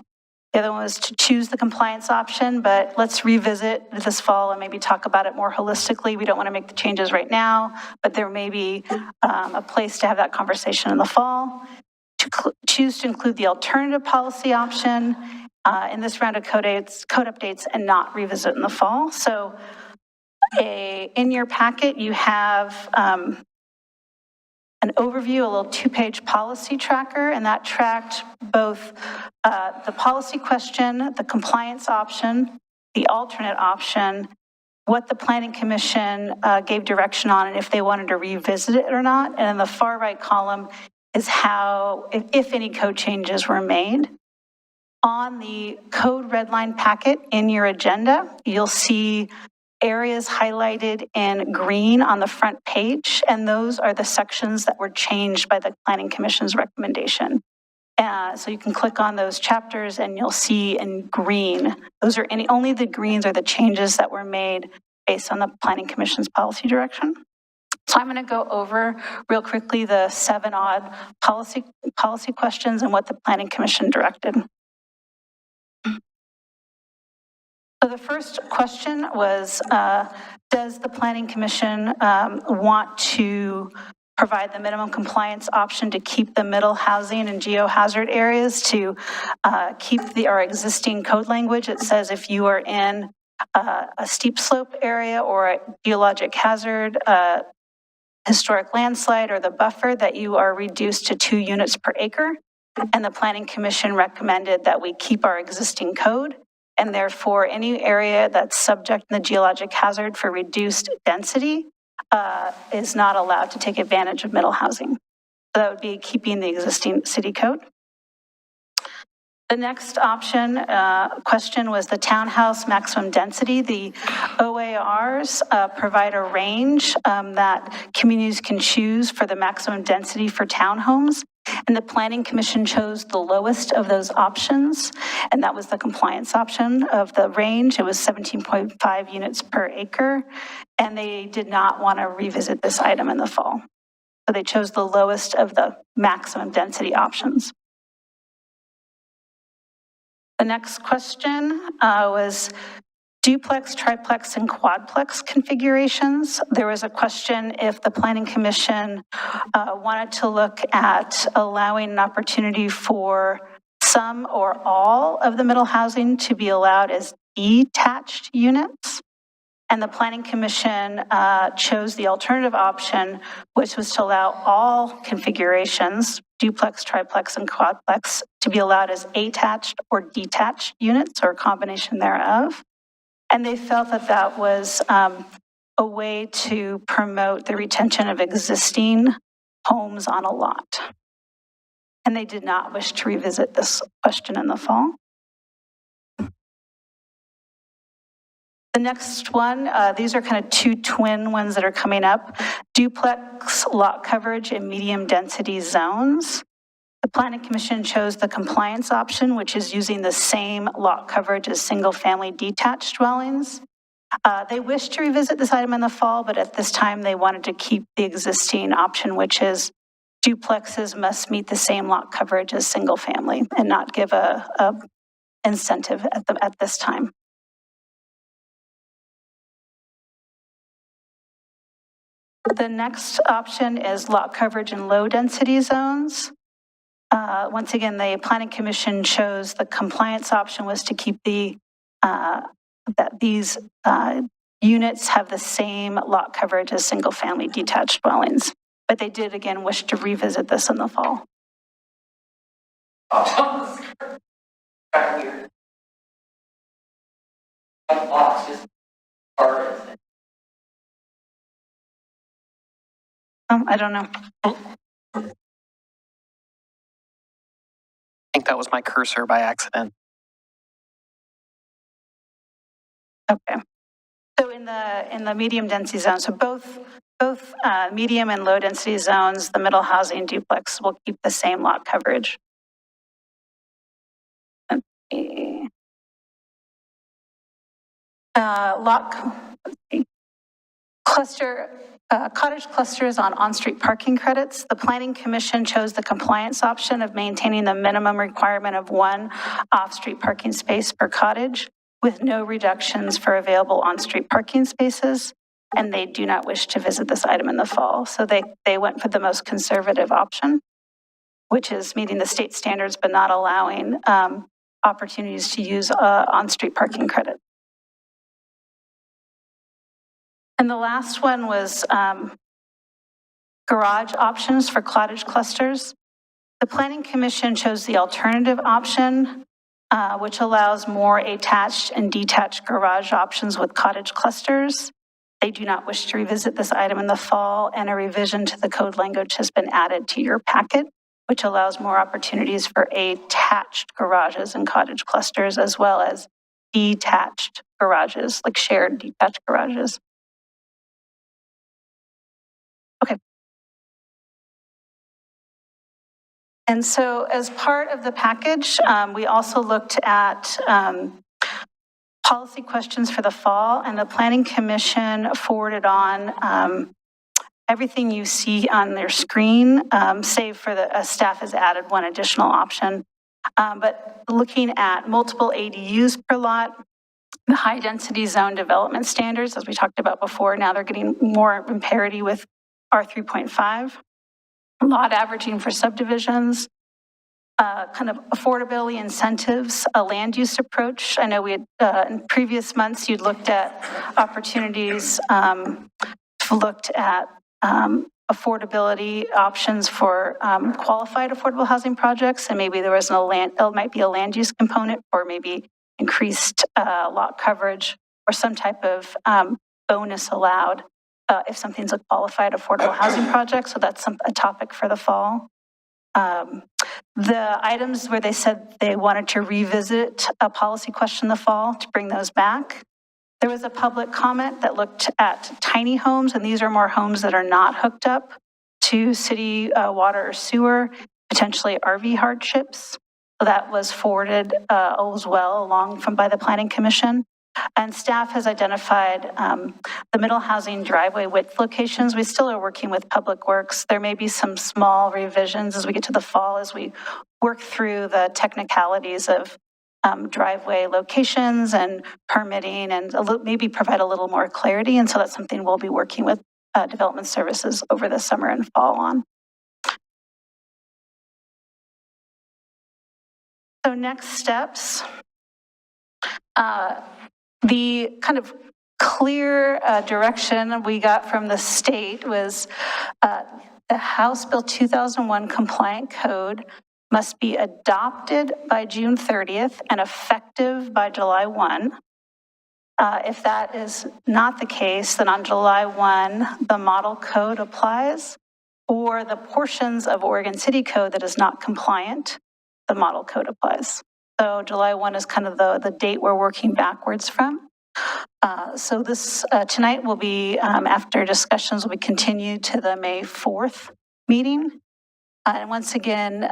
The other one was to choose the compliance option, but let's revisit this fall and maybe talk about it more holistically. We don't want to make the changes right now, but there may be a place to have that conversation in the fall. To choose to include the alternative policy option in this round of code updates and not revisit in the fall. So in your packet, you have an overview, a little 2-page policy tracker, and that tracked both the policy question, the compliance option, the alternate option, what the Planning Commission gave direction on, and if they wanted to revisit it or not. And in the far right column is how, if any code changes were made. On the code Redline Packet in your agenda, you'll see areas highlighted in green on the front page, and those are the sections that were changed by the Planning Commission's recommendation. So you can click on those chapters and you'll see in green, those are only the greens are the changes that were made based on the Planning Commission's policy direction. So I'm going to go over real quickly the 7 odd policy questions and what the Planning Commission directed. So the first question was, Does the Planning Commission want to provide the minimum compliance option to keep the middle housing and geohazard areas, to keep our existing code language? It says if you are in a steep slope area or a geologic hazard, historic landslide, or the buffer, that you are reduced to 2 units per acre. And the Planning Commission recommended that we keep our existing code, and therefore any area that's subject in the geologic hazard for reduced density is not allowed to take advantage of middle housing. So that would be keeping the existing city code. The next question was the townhouse maximum density. The OARs provide a range that communities can choose for the maximum density for townhomes. And the Planning Commission chose the lowest of those options, and that was the compliance option of the range. It was 17.5 units per acre, and they did not want to revisit this item in the fall. So they chose the lowest of the maximum density options. The next question was duplex, triplex, and quadplex configurations. There was a question if the Planning Commission wanted to look at allowing an opportunity for some or all of the middle housing to be allowed as detached units. And the Planning Commission chose the alternative option, which was to allow all configurations, duplex, triplex, and quadplex, to be allowed as attached or detached units, or a combination thereof. And they felt that that was a way to promote the retention of existing homes on a lot. And they did not wish to revisit this question in the fall. The next one, these are kind of 2 twin ones that are coming up. Duplex lot coverage in medium density zones. The Planning Commission chose the compliance option, which is using the same lot coverage as single family detached dwellings. They wish to revisit this item in the fall, but at this time they wanted to keep the existing option, which is duplexes must meet the same lot coverage as single family, and not give a incentive at this time. The next option is lot coverage in low density zones. Once again, the Planning Commission chose the compliance option was to keep that these units have the same lot coverage as single family detached dwellings. But they did again wish to revisit this in the fall. I don't know. I think that was my cursor by accident. Okay. So in the medium density zone, so both medium and low density zones, the middle housing duplex will keep the same lot coverage. Cottage clusters on-street parking credits. The Planning Commission chose the compliance option of maintaining the minimum requirement of 1 off-street parking space per cottage, with no reductions for available on-street parking spaces, and they do not wish to visit this item in the fall. So they went for the most conservative option, which is meeting the state standards but not allowing opportunities to use on-street parking credit. And the last one was garage options for cottage clusters. The Planning Commission chose the alternative option, which allows more attached and detached garage options with cottage clusters. They do not wish to revisit this item in the fall, and a revision to the code language has been added to your packet, which allows more opportunities for attached garages and cottage clusters, as well as detached garages, like shared detached garages. Okay. And so as part of the package, we also looked at policy questions for the fall, and the Planning Commission forwarded on everything you see on their screen, save for the staff has added one additional option. But looking at multiple ADUs per lot, the high-density zone development standards, as we talked about before. Now they're getting more in parity with R3.5. Lot averaging for subdivisions, kind of affordability incentives, a land use approach. I know we had, in previous months, you'd looked at opportunities, looked at affordability options for qualified affordable housing projects, and maybe there was might be a land use component, or maybe increased lot coverage, or some type of bonus allowed if something's a qualified affordable housing project. So that's a topic for the fall. The items where they said they wanted to revisit a policy question in the fall, to bring those back. There was a public comment that looked at tiny homes, and these are more homes that are not hooked up to city water or sewer, potentially RV hardships. So that was forwarded as well along by the Planning Commission. And staff has identified the middle housing driveway width locations. We still are working with Public Works. There may be some small revisions as we get to the fall, as we work through the technicalities of driveway locations and permitting, and maybe provide a little more clarity. And so that's something we'll be working with Development Services over the summer and fall on. So next steps. The kind of clear direction we got from the state was the House Bill 2001 compliant code must be adopted by June 30th and effective by July 1. If that is not the case, then on July 1, the model code applies, or the portions of Oregon City Code that is not compliant, the model code applies. So July 1 is kind of the date we're working backwards from. So this tonight will be, after discussions, will be continued to the May 4th meeting. And once again,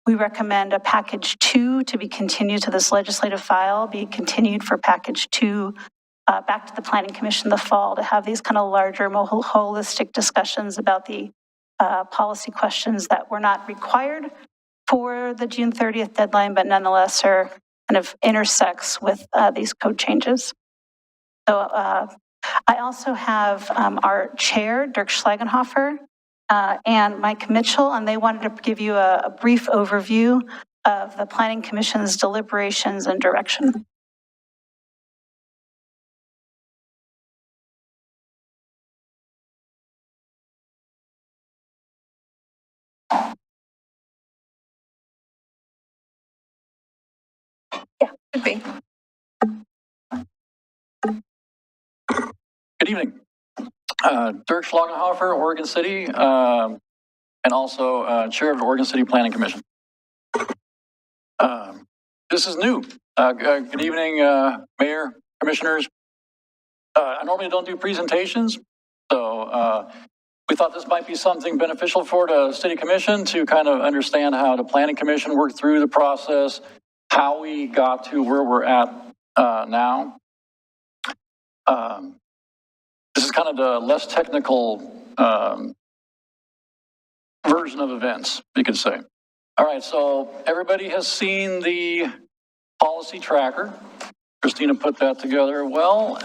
we recommend a package 2 to be continued to this legislative file, be continued for package 2 back to the Planning Commission in the fall, to have these kind of larger, more holistic discussions about the policy questions that were not required for the June 30th deadline, but nonetheless are kind of intersects with these code changes. So I also have our chair, Dirk Schlagenhofer, and Mike Mitchell, and they wanted to give you a brief overview of the Planning Commission's deliberations and direction. Yeah, could be. Good evening. Dirk Schlagenhofer, Oregon City, and also Chair of the Oregon City Planning Commission. This is new. Good evening, Mayor, Commissioners. I normally don't do presentations, so we thought this might be something beneficial for the City Commission to kind of understand how the Planning Commission worked through the process, how we got to where we're at now. This is kind of the less technical version of events, you could say. All right, so everybody has seen the policy tracker. Christina put that together well.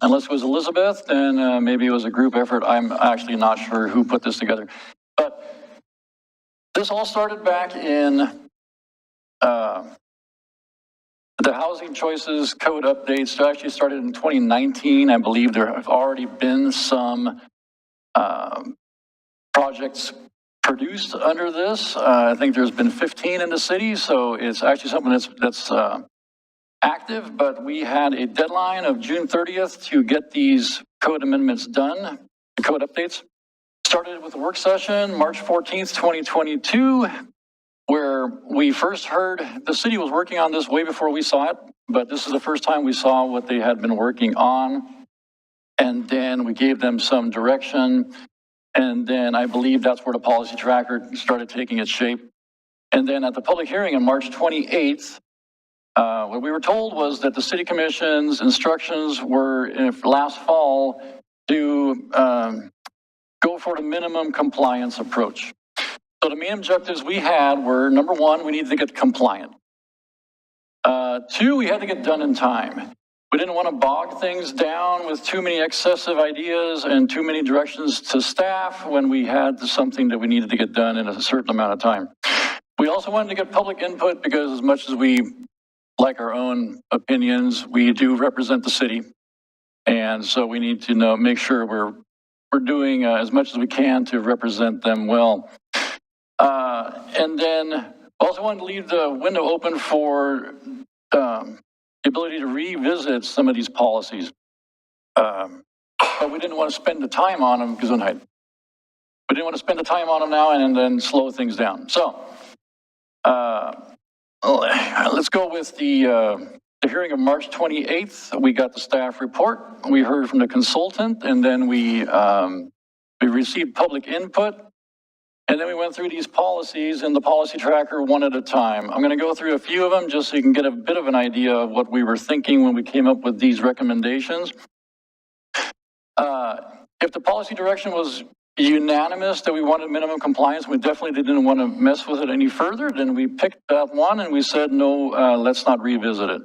Unless it was Elizabeth, then maybe it was a group effort. I'm actually not sure who put this together. But this all started back in the Housing Choices Code updates actually started in 2019. I believe there have already been some projects produced under this. I think there's been 15 in the city, so it's actually something that's active, but we had a deadline of June 30th to get these code amendments done, the code updates. Started with a work session, March 14th, 2022, where we first heard the city was working on this way before we saw it, but this is the first time we saw what they had been working on. And then we gave them some direction. And then I believe that's where the policy tracker started taking its shape. And then at the public hearing on March 28th, what we were told was that the City Commission's instructions were last fall to go for the minimum compliance approach. So the main objectives we had were, number one, we needed to get compliant. Two, we had to get done in time. We didn't want to bog things down with too many excessive ideas and too many directions to staff when we had something that we needed to get done in a certain amount of time. We also wanted to get public input because as much as we like our own opinions, we do represent the city. And so we need to make sure we're doing as much as we can to represent them well. And then also wanted to leave the window open for the ability to revisit some of these policies. But we didn't want to spend the time on them, we didn't want to spend the time on them now and then slow things down. So let's go with the hearing of March 28th. We got the staff report. We heard from the consultant, and then we received public input. And then we went through these policies in the policy tracker one at a time. I'm going to go through a few of them just so you can get a bit of an idea of what we were thinking when we came up with these recommendations. If the policy direction was unanimous that we wanted minimum compliance, we definitely didn't want to mess with it any further, then we picked that one and we said, no, let's not revisit it.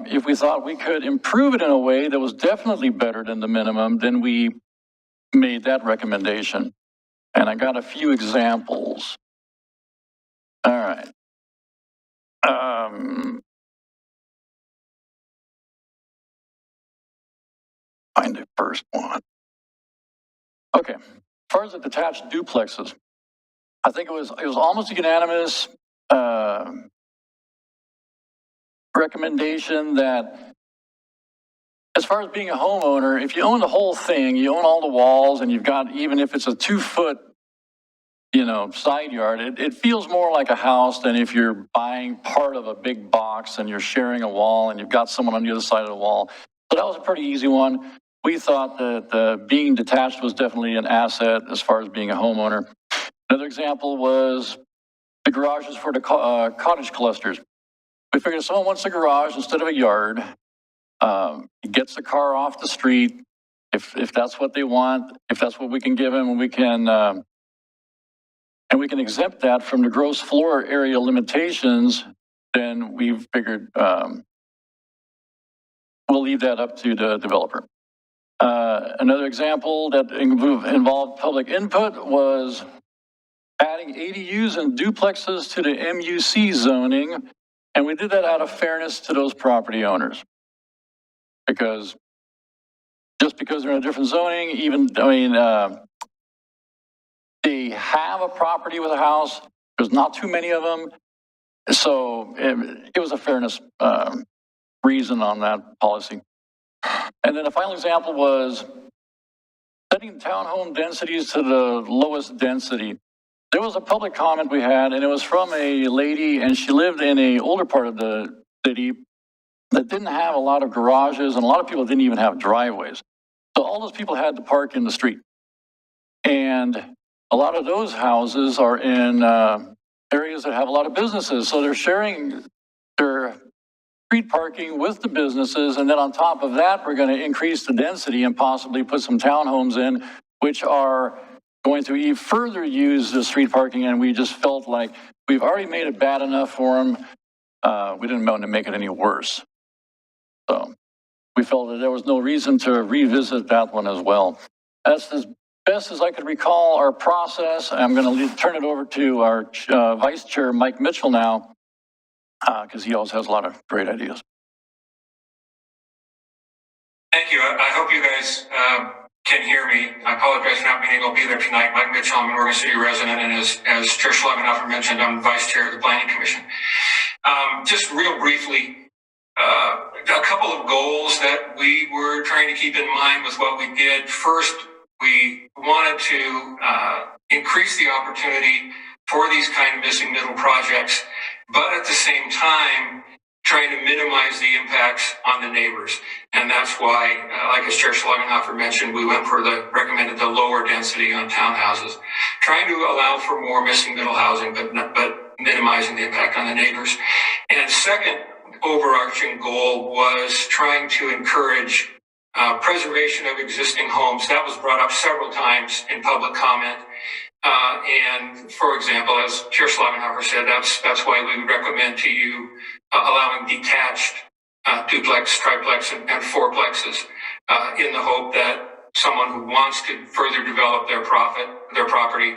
If we thought we could improve it in a way that was definitely better than the minimum, then we made that recommendation. And I got a few examples. All right. Find the first one. Okay. As far as the detached duplexes, I think it was almost a unanimous recommendation that as far as being a homeowner, if you own the whole thing, you own all the walls, and you've got, even if it's a 2-foot, side yard, it feels more like a house than if you're buying part of a big box and you're sharing a wall and you've got someone on the other side of the wall. So that was a pretty easy one. We thought that being detached was definitely an asset as far as being a homeowner. Another example was the garages for the cottage clusters. We figured if someone wants a garage instead of a yard, he gets the car off the street. If that's what they want, if that's what we can give them, and we can exempt that from the gross floor area limitations, then we've figured we'll leave that up to the developer. Another example that involved public input was adding ADUs and duplexes to the MUC zoning, and we did that out of fairness to those property owners. Because just because they're in a different zoning, they have a property with a house, there's not too many of them. So it was a fairness reason on that policy. And then the final example was setting townhome densities to the lowest density. There was a public comment we had, and it was from a lady, and she lived in an older part of the city that didn't have a lot of garages, and a lot of people didn't even have driveways. So all those people had to park in the street. And a lot of those houses are in areas that have a lot of businesses. So they're sharing their street parking with the businesses. And then on top of that, we're going to increase the density and possibly put some townhomes in, which are going to even further use the street parking. And we just felt like we've already made it bad enough for them. We didn't want to make it any worse. So we felt that there was no reason to revisit that one as well. That's as best as I could recall our process. I'm going to turn it over to our Vice Chair, Mike Mitchell, now, because he always has a lot of great ideas. Thank you. I hope you guys can hear me. I apologize for not being able to be there tonight. Mike Mitchell, I'm an Oregon City resident, and as Chair Schlagenhofer mentioned, I'm Vice Chair of the Planning Commission. Just real briefly, a couple of goals that we were trying to keep in mind with what we did. First, we wanted to increase the opportunity for these kind of missing middle projects, but at the same time, trying to minimize the impacts on the neighbors. And that's why, like as Chair Schlagenhofer mentioned, we recommended the lower density on townhouses, trying to allow for more missing middle housing, but minimizing the impact on the neighbors. And second overarching goal was trying to encourage preservation of existing homes. That was brought up several times in public comment. And for example, as Chair Schlagenhofer said, that's why we would recommend to you allowing detached duplex, triplex, and fourplexes in the hope that someone who wants to further develop their property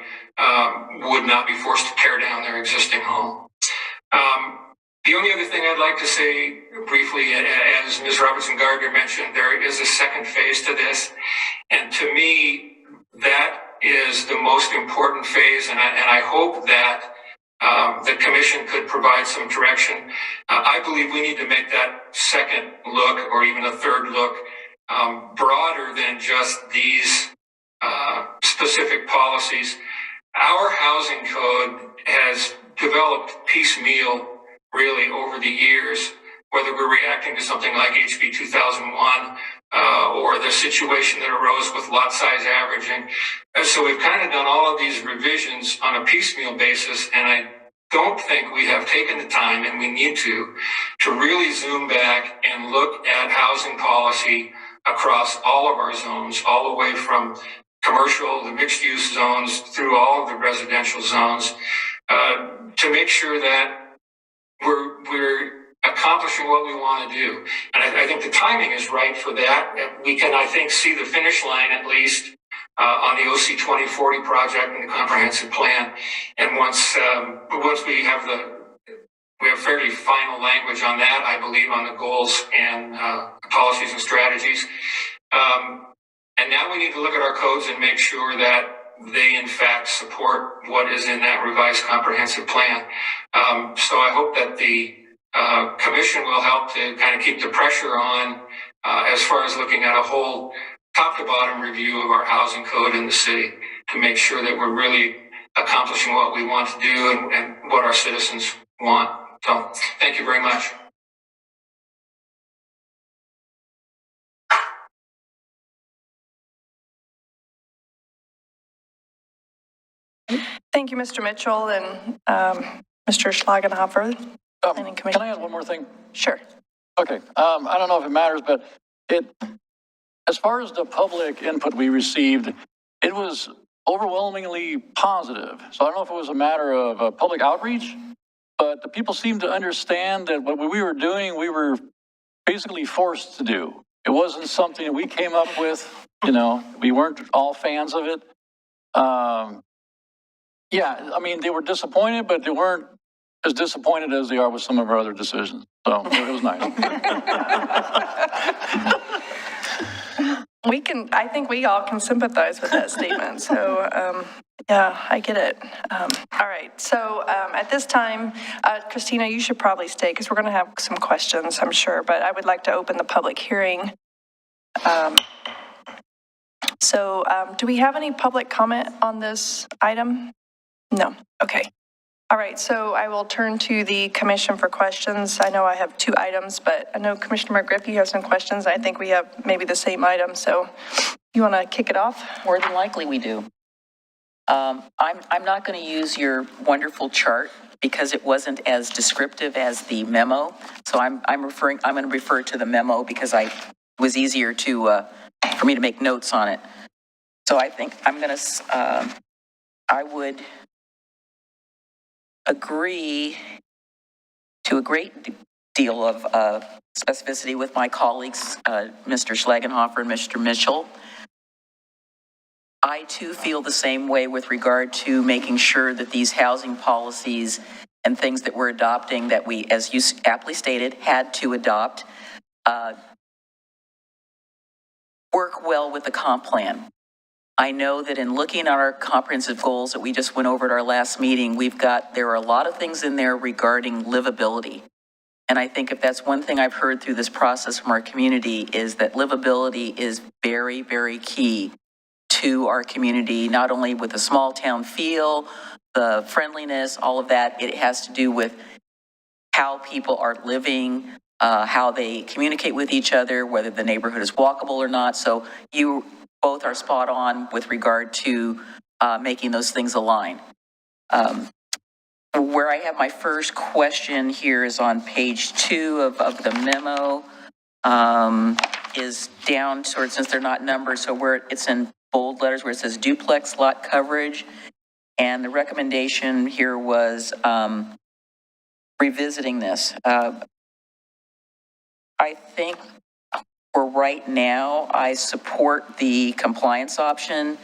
would not be forced to tear down their existing home. The only other thing I'd like to say briefly, as Ms. Robertson Gardner mentioned, there is a second phase to this. And to me, that is the most important phase. And I hope that the commission could provide some direction. I believe we need to make that second look, or even a third look, broader than just these specific policies. Our housing code has developed piecemeal really over the years, whether we're reacting to something like HB 2001 or the situation that arose with lot size averaging. So we've kind of done all of these revisions on a piecemeal basis, and I don't think we have taken the time, and we need to really zoom back and look at housing policy across all of our zones, all the way from commercial, the mixed use zones, through all of the residential zones, to make sure that we're accomplishing what we want to do. And I think the timing is right for that. We can, I think, see the finish line at least on the OC 2040 project and the comprehensive plan. And once we have fairly final language on that, I believe, on the goals and policies and strategies. And now we need to look at our codes and make sure that they in fact support what is in that revised comprehensive plan. So I hope that the commission will help to kind of keep the pressure on as far as looking at a whole top to bottom review of our housing code in the city to make sure that we're really accomplishing what we want to do and what our citizens want. So thank you very much. Thank you, Mr. Mitchell and Mr. Schlagenhofer. Can I add one more thing? Sure. Okay. I don't know if it matters, but as far as the public input we received, it was overwhelmingly positive. So I don't know if it was a matter of public outreach, but the people seemed to understand that what we were doing, we were basically forced to do. It wasn't something that we came up with, we weren't all fans of it. Yeah, I mean, they were disappointed, but they weren't as disappointed as they are with some of our other decisions. So it was nice. I think we all can sympathize with that statement. So, yeah, I get it. All right. So at this time, Christina, you should probably stay because we're going to have some questions, I'm sure. But I would like to open the public hearing. Do we have any public comment on this item? No. Okay. All right. So I will turn to the commission for questions. I know I have two items, but I know Commissioner McGriff, you have some questions. I think we have maybe the same item. So you want to kick it off? More than likely we do. I'm not going to use your wonderful chart because it wasn't as descriptive as the memo. So I'm going to refer to the memo because it was easier for me to make notes on it. So I think I would agree to a great deal of specificity with my colleagues, Mr. Schlagenhofer and Mr. Mitchell. I too feel the same way with regard to making sure that these housing policies and things that we're adopting that we, as you aptly stated, had to adopt, work well with the comp plan. I know that in looking at our comprehensive goals that we just went over at our last meeting, there are a lot of things in there regarding livability. And I think if that's one thing I've heard through this process from our community is that livability is very, very key to our community, not only with the small town feel, the friendliness, all of that. It has to do with how people are living, how they communicate with each other, whether the neighborhood is walkable or not. So you both are spot on with regard to making those things align. Where I have my first question here is on page 2 of the memo, is down since they're not numbered, so where it's in bold letters where it says duplex lot coverage. And the recommendation here was revisiting this. I think for right now, I support the compliance option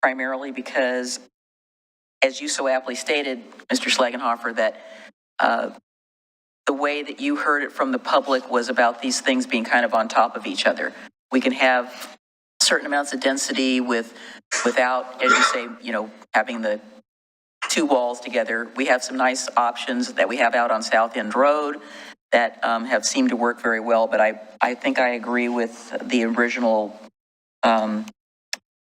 primarily because, as you so aptly stated, Mr. Schlagenhofer, that the way that you heard it from the public was about these things being kind of on top of each other. We can have certain amounts of density without, as you say, having the two walls together. We have some nice options that we have out on South End Road that have seemed to work very well, but I think I agree with the original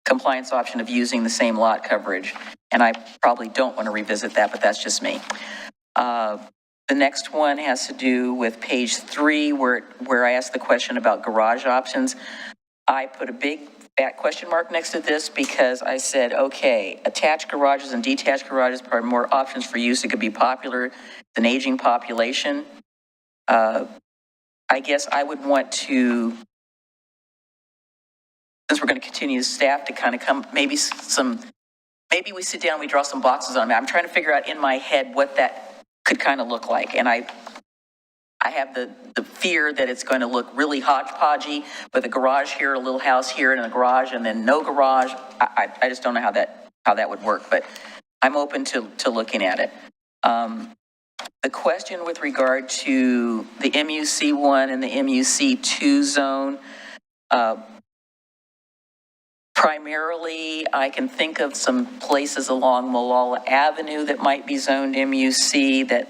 compliance option of using the same lot coverage, and I probably don't want to revisit that, but that's just me. The next one has to do with page 3, where I asked the question about garage options. I put a big fat question mark next to this because I said, okay, attached garages and detached garages are more options for use. It could be popular, an aging population. I guess I would want to, since we're going to continue staff to kind of come, maybe we sit down, we draw some boxes on it. I'm trying to figure out in my head what that could kind of look like. And I have the fear that it's going to look really hodgepodgey with a garage here, a little house here, and a garage, and then no garage. I just don't know how that would work, but I'm open to looking at it. The question with regard to the MUC1 and the MUC2 zone, primarily I can think of some places along Malala Avenue that might be zoned MUC, that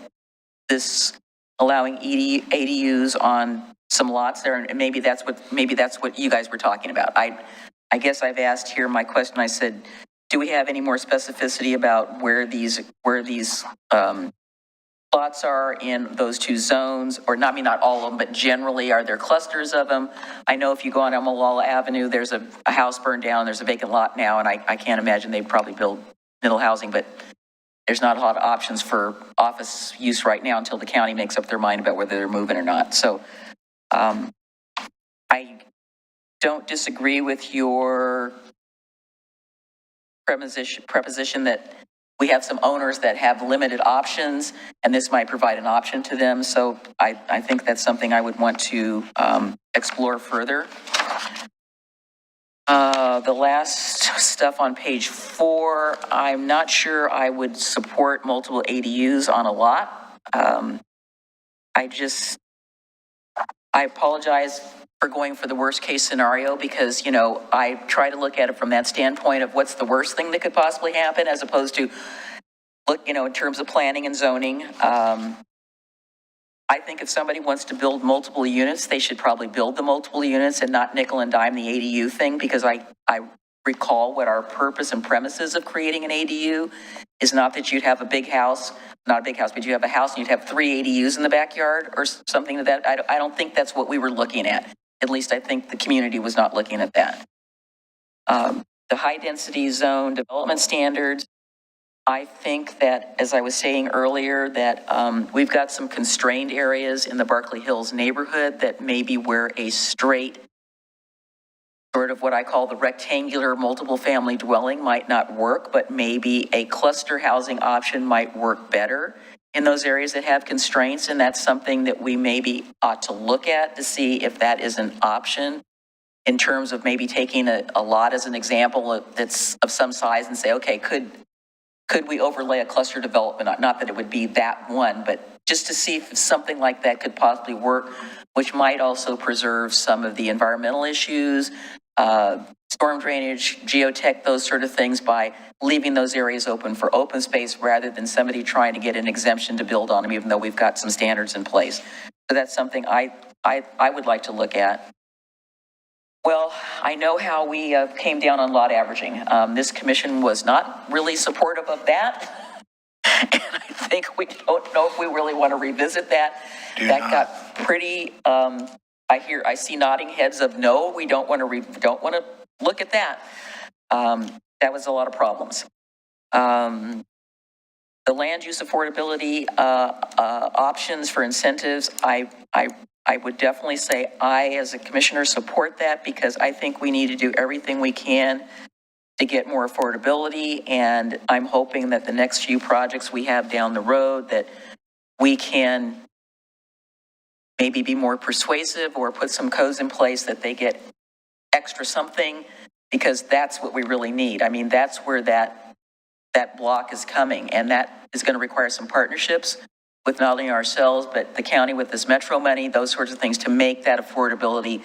this allowing ADUs on some lots there, and maybe that's what you guys were talking about. I guess I've asked here my question. I said, do we have any more specificity about where these lots are in those two zones, or not, I mean, not all of them, but generally, are there clusters of them? I know if you go on Malala Avenue, there's a house burned down, there's a vacant lot now, and I can't imagine they'd probably build middle housing, but there's not a lot of options for office use right now until the county makes up their mind about whether they're moving or not. So I don't disagree with your preposition that we have some owners that have limited options, and this might provide an option to them. So I think that's something I would want to explore further. The last stuff on page 4, I'm not sure I would support multiple ADUs on a lot. I apologize for going for the worst case scenario because, I try to look at it from that standpoint of what's the worst thing that could possibly happen, as opposed to look, in terms of planning and zoning. I think if somebody wants to build multiple units, they should probably build the multiple units and not nickel and dime the ADU thing, because I recall what our purpose and premises of creating an ADU is not that you'd have a big house, not a big house, but you have a house and you'd have 3 ADUs in the backyard or something like that. I don't think that's what we were looking at. At least I think the community was not looking at that. The high density zone development standards, I think that, as I was saying earlier, that we've got some constrained areas in the Berkeley Hills neighborhood that maybe where a straight, sort of what I call the rectangular multiple family dwelling might not work, but maybe a cluster housing option might work better in those areas that have constraints. And that's something that we maybe ought to look at to see if that is an option, in terms of maybe taking a lot as an example that's of some size and say, okay, could we overlay a cluster development? Not that it would be that one, but just to see if something like that could possibly work, which might also preserve some of the environmental issues, storm drainage, geotech, those sort of things, by leaving those areas open for open space rather than somebody trying to get an exemption to build on them, even though we've got some standards in place. So that's something I would like to look at. Well, I know how we came down on lot averaging. This commission was not really supportive of that. And I think we don't know if we really want to revisit that. Got pretty, I see nodding heads of no, we don't want to look at that. That was a lot of problems. The land use affordability options for incentives, I would definitely say I, as a commissioner, support that, because I think we need to do everything we can to get more affordability, and I'm hoping that the next few projects we have down the road that we can maybe be more persuasive or put some codes in place that they get extra something, because that's what we really need. I mean, that's where that block is coming, and that is going to require some partnerships with not only ourselves, but the county with this metro money, those sorts of things, to make that affordability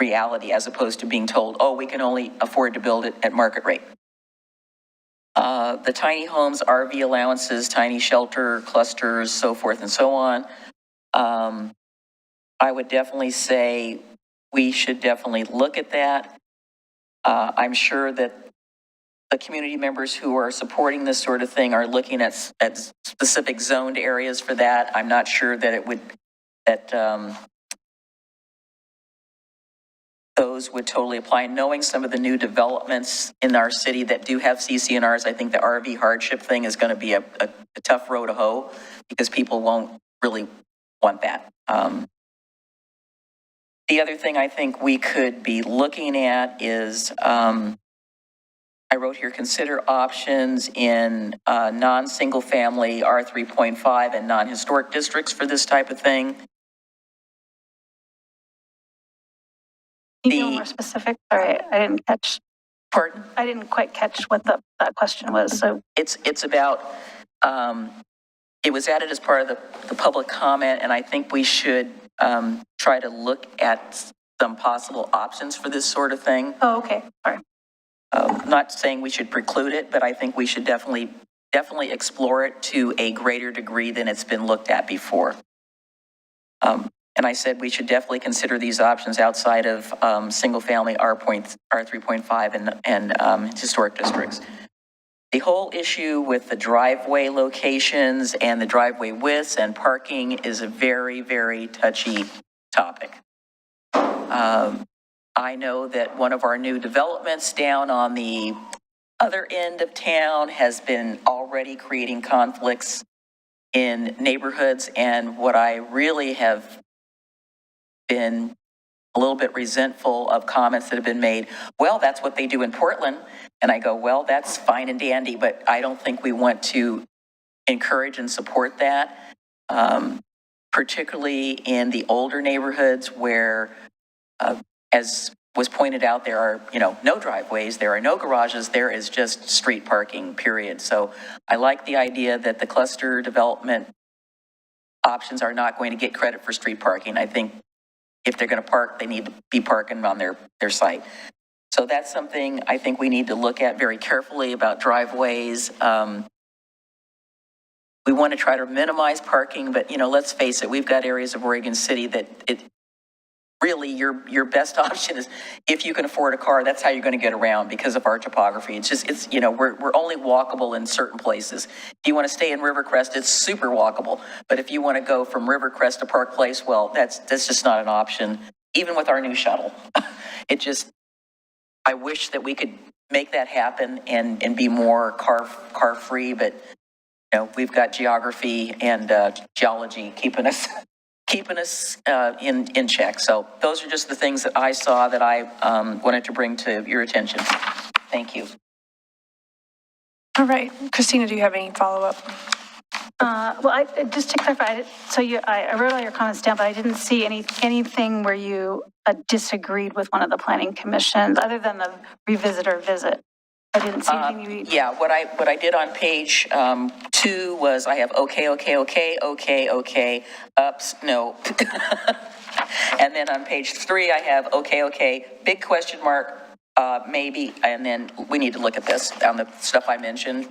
reality, as opposed to being told, oh, we can only afford to build it at market rate. The tiny homes, RV allowances, tiny shelter clusters, so forth and so on. I would definitely say we should definitely look at that. I'm sure that the community members who are supporting this sort of thing are looking at specific zoned areas for that. I'm not sure that it would, that those would totally apply. Knowing some of the new developments in our city that do have CCNRs, I think the RV hardship thing is going to be a tough row to hoe, because people won't really want that. The other thing I think we could be looking at is, I wrote here, consider options in non-single family R3.5 and non-historic districts for this type of thing. Can you be more specific? Sorry, I didn't catch. Pardon? I didn't quite catch what that question was. So it's about, it was added as part of the public comment, and I think we should try to look at some possible options for this sort of thing. Oh, okay. Sorry. Not saying we should preclude it, but I think we should definitely explore it to a greater degree than it's been looked at before. And I said we should definitely consider these options outside of single-family R3.5 and historic districts. The whole issue with the driveway locations and the driveway widths and parking is a very, very touchy topic. I know that one of our new developments down on the other end of town has been already creating conflicts in neighborhoods, and what I really have been a little bit resentful of comments that have been made, well, that's what they do in Portland. And I go, well, that's fine and dandy, but I don't think we want to encourage and support that, particularly in the older neighborhoods where, as was pointed out, there are, no driveways, there are no garages, there is just street parking, period. So I like the idea that the cluster development options are not going to get credit for street parking. I think if they're going to park, they need to be parking on their site. So that's something I think we need to look at very carefully about driveways. We want to try to minimize parking, but let's face it, we've got areas of Oregon City that really your best option is, if you can afford a car, that's how you're going to get around because of our topography. It's just, we're only walkable in certain places. If you want to stay in Rivercrest, it's super walkable. But if you want to go from Rivercrest to Park Place, well, that's just not an option, even with our new shuttle. I wish that we could make that happen and be more car free, but we've got geography and geology keeping us in check. So those are just the things that I saw that I wanted to bring to your attention. Thank you. All right. Christina, do you have any follow-up? Well, just to clarify, I wrote all your comments down, but I didn't see anything where you disagreed with one of the planning commissions other than the revisit or visit. I didn't see anything you... Yeah, what I did on page 2 was I have okay, ups, no. And then on page 3, I have okay, big question mark, maybe, and then we need to look at this on the stuff I mentioned.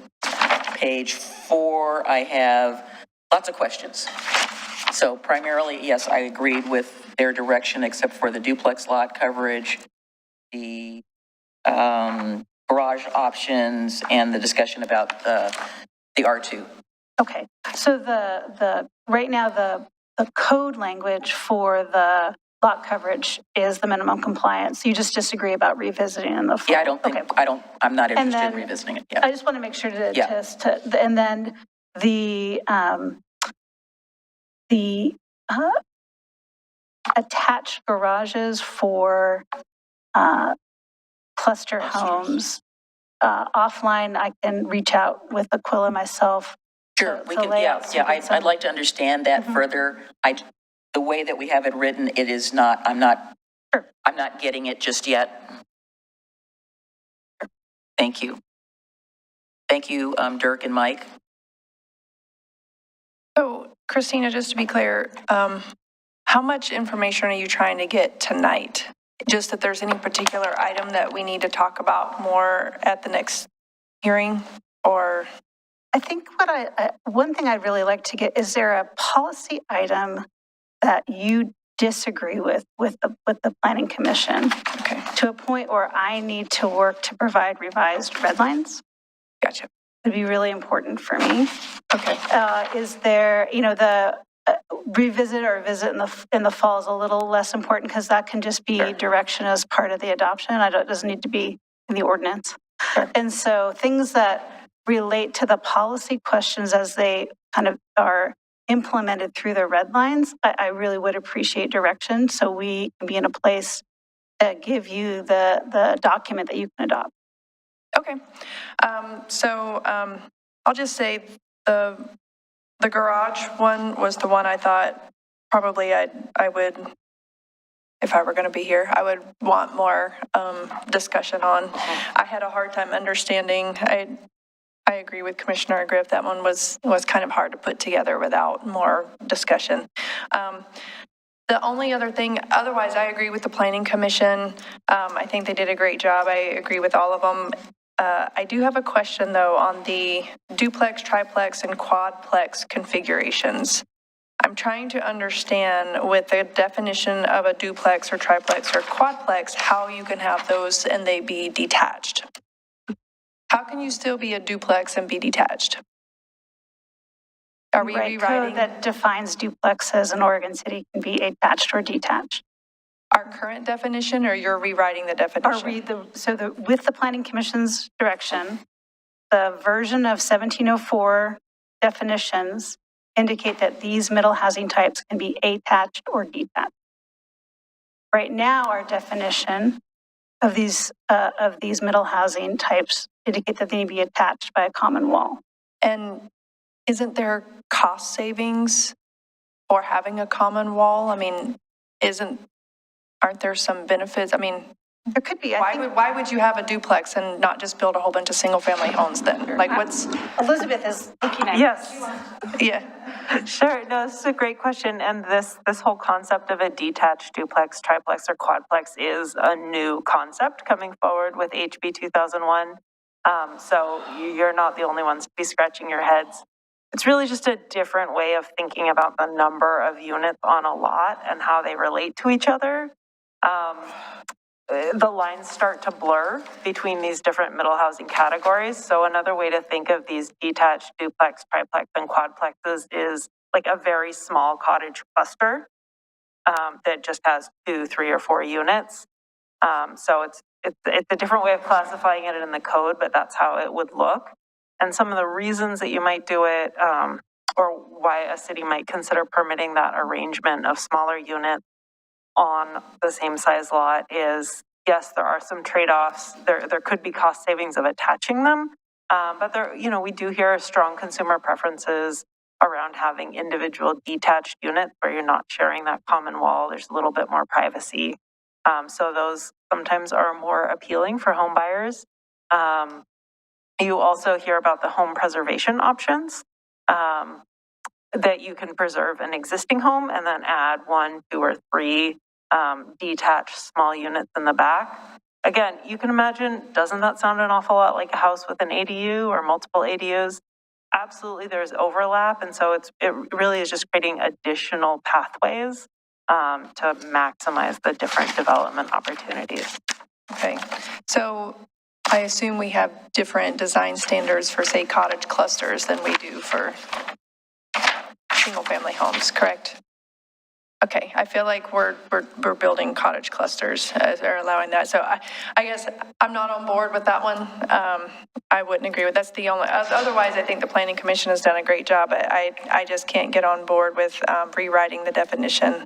Page 4, I have lots of questions. So primarily, yes, I agreed with their direction except for the duplex lot coverage, the garage options, and the discussion about the R2. Okay, so the right now the code language for the lot coverage is the minimum compliance. You just disagree about revisiting in the fall. Yeah, I don't think, okay. I'm not interested in revisiting it. Yeah. I just want to make sure and then the attached garages for cluster homes. offline, I can reach out with Aquila myself. Sure, to we can, lay yeah, out yeah, some- I'd like to understand that further. The way that we have it written, it is not, I'm not getting it just yet. Thank you. Thank you, Dirk and Mike. So Christina, just to be clear, how much information are you trying to get tonight? Just that there's any particular item that we need to talk about more at the next hearing, or? I think one thing I'd really like to get, is there a policy item that you disagree with the Planning Commission? Okay. To a point where I need to work to provide revised red lines? Gotcha. Would be really important for me. Okay. Is there, the revisit or visit in the fall is a little less important because that can just be direction as part of the adoption. It doesn't need to be in the ordinance. Sure. And so things that relate to the policy questions as they kind of are implemented through the red lines, I really would appreciate direction so we can be in a place to give you the document that you can adopt. Okay. I'll just say the garage one was the one I thought probably I would, if I were going to be here, I would want more discussion on. I had a hard time understanding. I agree with Commissioner Griff. That one was kind of hard to put together without more discussion. The only other thing, otherwise I agree with the Planning Commission. I think they did a great job. I agree with all of them. I do have a question though on the duplex, triplex, and quadplex configurations. I'm trying to understand with the definition of a duplex or triplex or quadplex, how you can have those and they be detached. How can you still be a duplex and be detached? Are we rewriting? Code that defines duplexes in Oregon City can be attached or detached. Our current definition, or you're rewriting the definition? With the Planning Commission's direction, the version of 1704 definitions indicate that these middle housing types can be attached or detached. Right now, our definition of these middle housing types indicate that they need to be attached by a common wall. And isn't there cost savings for having a common wall? I mean, aren't there some benefits? I mean, there could be. Why would you have a duplex and not just build a whole bunch of single family homes then? Like what's? Elizabeth is looking at Yes. Yeah. Sure. No, this is a great question. And this whole concept of a detached duplex, triplex, or quadplex is a new concept coming forward with HB 2001. So you're not the only ones to be scratching your heads. It's really just a different way of thinking about the number of units on a lot and how they relate to each other. The lines start to blur between these different middle housing categories. So another way to think of these detached duplex, triplex, and quadplexes is like a very small cottage cluster that just has 2, 3, or 4 units. So it's a different way of classifying it in the code, but that's how it would look. And some of the reasons that you might do it, or why a city might consider permitting that arrangement of smaller units on the same size lot is, yes, there are some trade-offs. There could be cost savings of attaching them, but we do hear strong consumer preferences around having individual detached units where you're not sharing that common wall. There's a little bit more privacy. So those sometimes are more appealing for home buyers. You also hear about the home preservation options, that you can preserve an existing home and then add 1, 2, or 3 detached small units in the back. Again, you can imagine, doesn't that sound an awful lot like a house with an ADU or multiple ADUs? Absolutely, there's overlap. And so it really is just creating additional pathways to maximize the different development opportunities. Okay. So I assume we have different design standards for, say, cottage clusters than we do for single family homes, correct? Okay, I feel like we're building cottage clusters as they're allowing that. So I guess I'm not on board with that one. I wouldn't agree with, that's the only, otherwise I think the Planning Commission has done a great job. I just can't get on board with rewriting the definition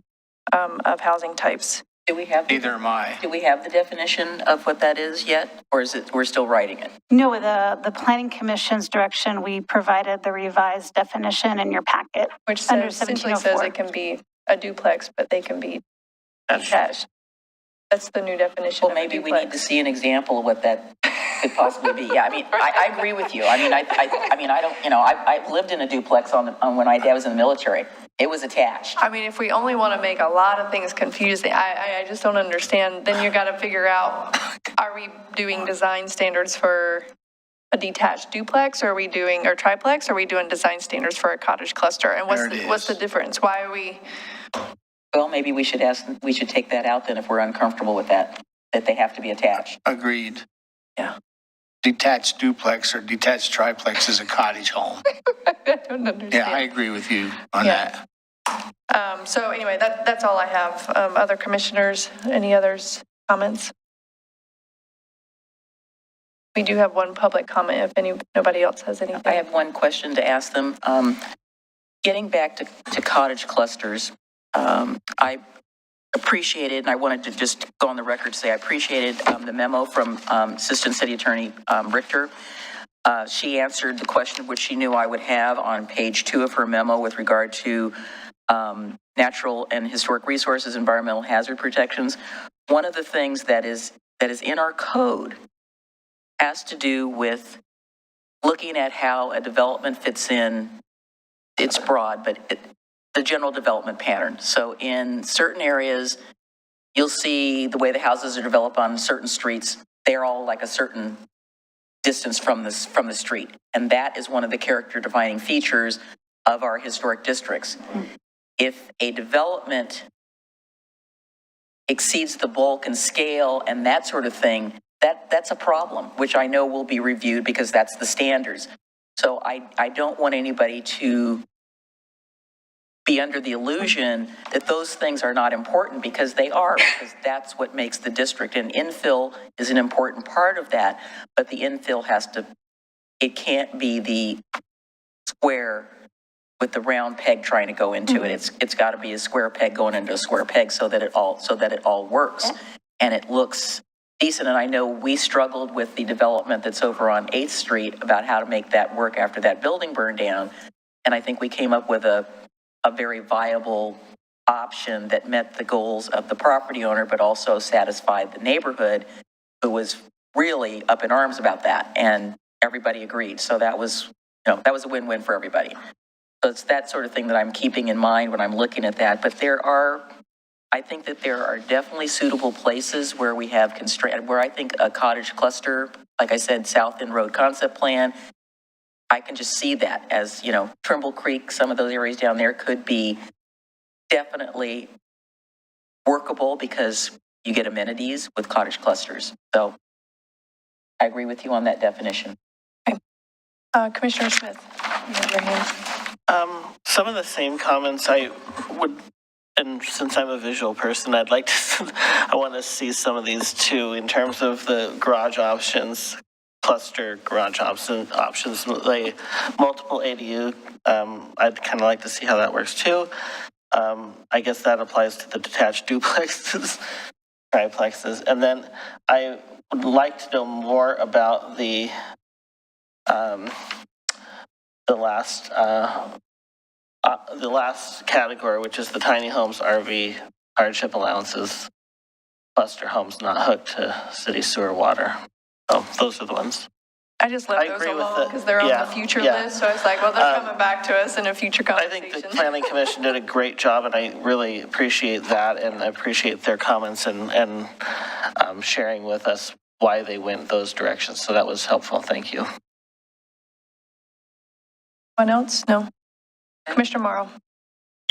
of housing types. Do we have? Neither am I. Do we have the definition of what that is yet? Or is it, we're still writing it? No, with the Planning Commission's direction, we provided the revised definition in your packet. Which Under says, essentially says 1704. it can be a duplex, but they can be detached. That's the new definition Well, of a maybe we need to duplex. see an example of what that could possibly be. Yeah, I mean, I agree with you. I mean, I don't, you know, I've lived in a duplex on when my dad was in the military. It was attached. I mean, if we only want to make a lot of things confusing, I just don't understand. Then you got to figure out, are we doing design standards for a detached duplex, or are we doing, or triplex, or are we doing design standards for a cottage cluster? And There it what's the is. difference? Why are we, Well, maybe we should take that out then if we're uncomfortable with that they have to be attached. Agreed. yeah, Detached duplex or detached triplex is a cottage home. I don't understand. Yeah, I agree with you on Yeah. that. So anyway, that's all I have. Other commissioners, any others, comments? We do have one public comment if nobody else has anything. I have one question to ask them. Getting back to cottage clusters, I appreciated, and I wanted to just go on the record to say I appreciated the memo from Assistant City Attorney Richter. She answered the question which she knew I would have on page 2 of her memo with regard to natural and historic resources, environmental hazard protections. One of the things that is in our code has to do with looking at how a development fits in. It's broad, but the general development pattern. So in certain areas, you'll see the way the houses are developed on certain streets. They're all like a certain distance from the street. And that is one of the character defining features of our historic districts. If a development exceeds the bulk and scale and that sort of thing, that's a problem, which I know will be reviewed because that's the standards. So I don't want anybody to be under the illusion that those things are not important, because they are, because that's what makes the district. And infill is an important part of that, but the infill it can't be the square with the round peg trying to go into it. It's got to be a square peg going into a square peg so that it all works and it looks decent. And I know we struggled with the development that's over on 8th Street about how to make that work after that building burned down. And I think we came up with a very viable option that met the goals of the property owner, but also satisfied the neighborhood, who was really up in arms about that. And everybody agreed. So that was a win-win for everybody. So it's that sort of thing that I'm keeping in mind when I'm looking at that. But I think that there are definitely suitable places where we have where I think a cottage cluster, like I said, South End Road concept plan, I can just see that as, Trimble Creek, some of those areas down there could be definitely workable because you get amenities with cottage clusters. So I agree with you on that definition. Okay. Commissioner Smith, you have your hand. Some of the same comments I would, and since I'm a visual person, I want to see some of these too in terms of the garage options, cluster garage options, like multiple ADU. I'd kind of like to see how that works too. I guess that applies to the detached duplexes, triplexes. And then I would like to know more about the last category, which is the tiny homes, RV, hardship allowances, cluster homes not hooked to city sewer water. So those are the ones. I just left I those agree with alone it. because they're on Yeah, the future yeah. list. So I was like, well, they're coming back to us in a future I conversation. think the Planning Commission did a great job, and I really appreciate that, and I appreciate their comments and sharing with us why they went those directions. So that was helpful. Thank you. Anyone else? No. Commissioner Morrow.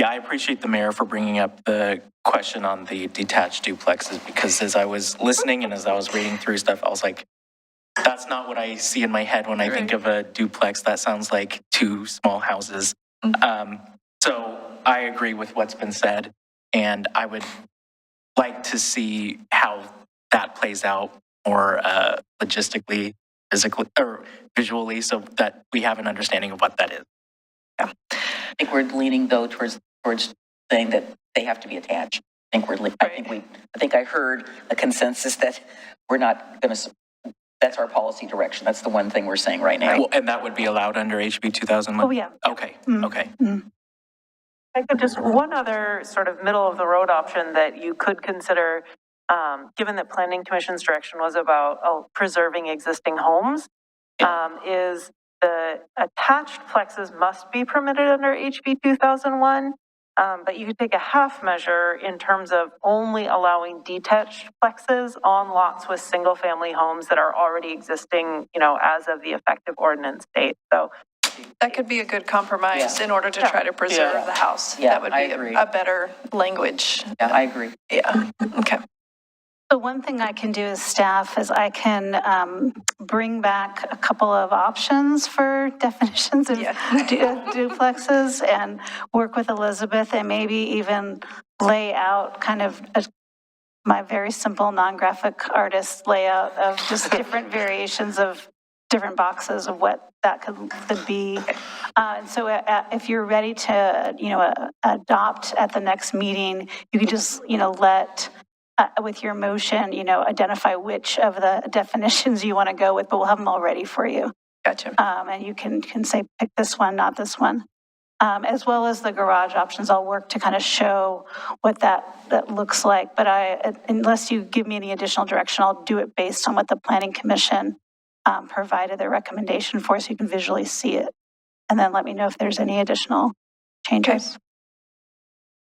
Yeah, I appreciate the mayor for bringing up the question on the detached duplexes, because as I was listening and as I was reading through stuff, I was like, that's not what I see in my head when I think of a duplex. That sounds like two small houses. So I agree with what's been said, and I would like to see how that plays out more logistically, physically, or visually, so that we have an understanding of what that is. I think we're leaning though towards saying that they have to be attached. I think I heard a consensus that we're not going to, that's our policy direction. That's the one thing we're saying right now. Well, and that would be allowed under HB 2001? Oh, yeah. Okay, okay. I could just, one other sort of middle of the road option that you could consider, given that Planning Commission's direction was about preserving existing homes, is the attached plexes must be permitted under HB 2001. But you could take a half measure in terms of only allowing detached plexes on lots with single-family homes that are already existing, you know, as of the effective ordinance date. So That could be a good compromise in order to try to preserve the house. Yeah, That would I be agree. a better language. Yeah, I agree. Yeah, okay. So one thing I can do as staff is I can bring back a couple of options for definitions of duplexes and work with Elizabeth and maybe even lay out kind of my very simple non-graphic artist layout of just different variations of different boxes of what that could be. And so if you're ready to, you know, adopt at the next meeting, you can just, you know, let with your motion, you know, identify which of the definitions you want to go with, but we'll have them all ready for you. Gotcha. And you can say, pick this one, not this one. As well as the garage options, I'll work to kind of show what that looks like. But unless you give me any additional direction, I'll do it based on what the Planning Commission provided their recommendation for, so you can visually see it. And then let me know if there's any additional changes. Okay.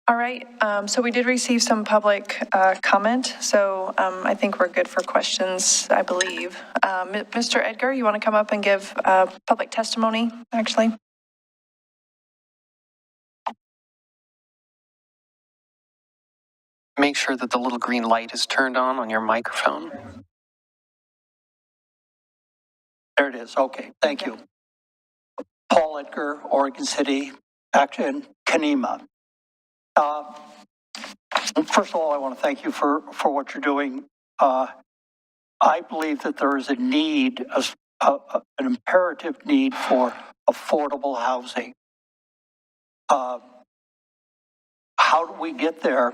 All right, so we did receive some public comment, so I think we're good for questions, I believe. Mr. Edgar, you want to come up and give public testimony, actually? Make sure that the little green light is turned on your microphone. There it is. Okay, thank you. Paul Edgar, Oregon City, Action, Kanema. First of all, I want to thank you for what you're doing. I believe that there is a need, an imperative need for affordable housing. How do we get there?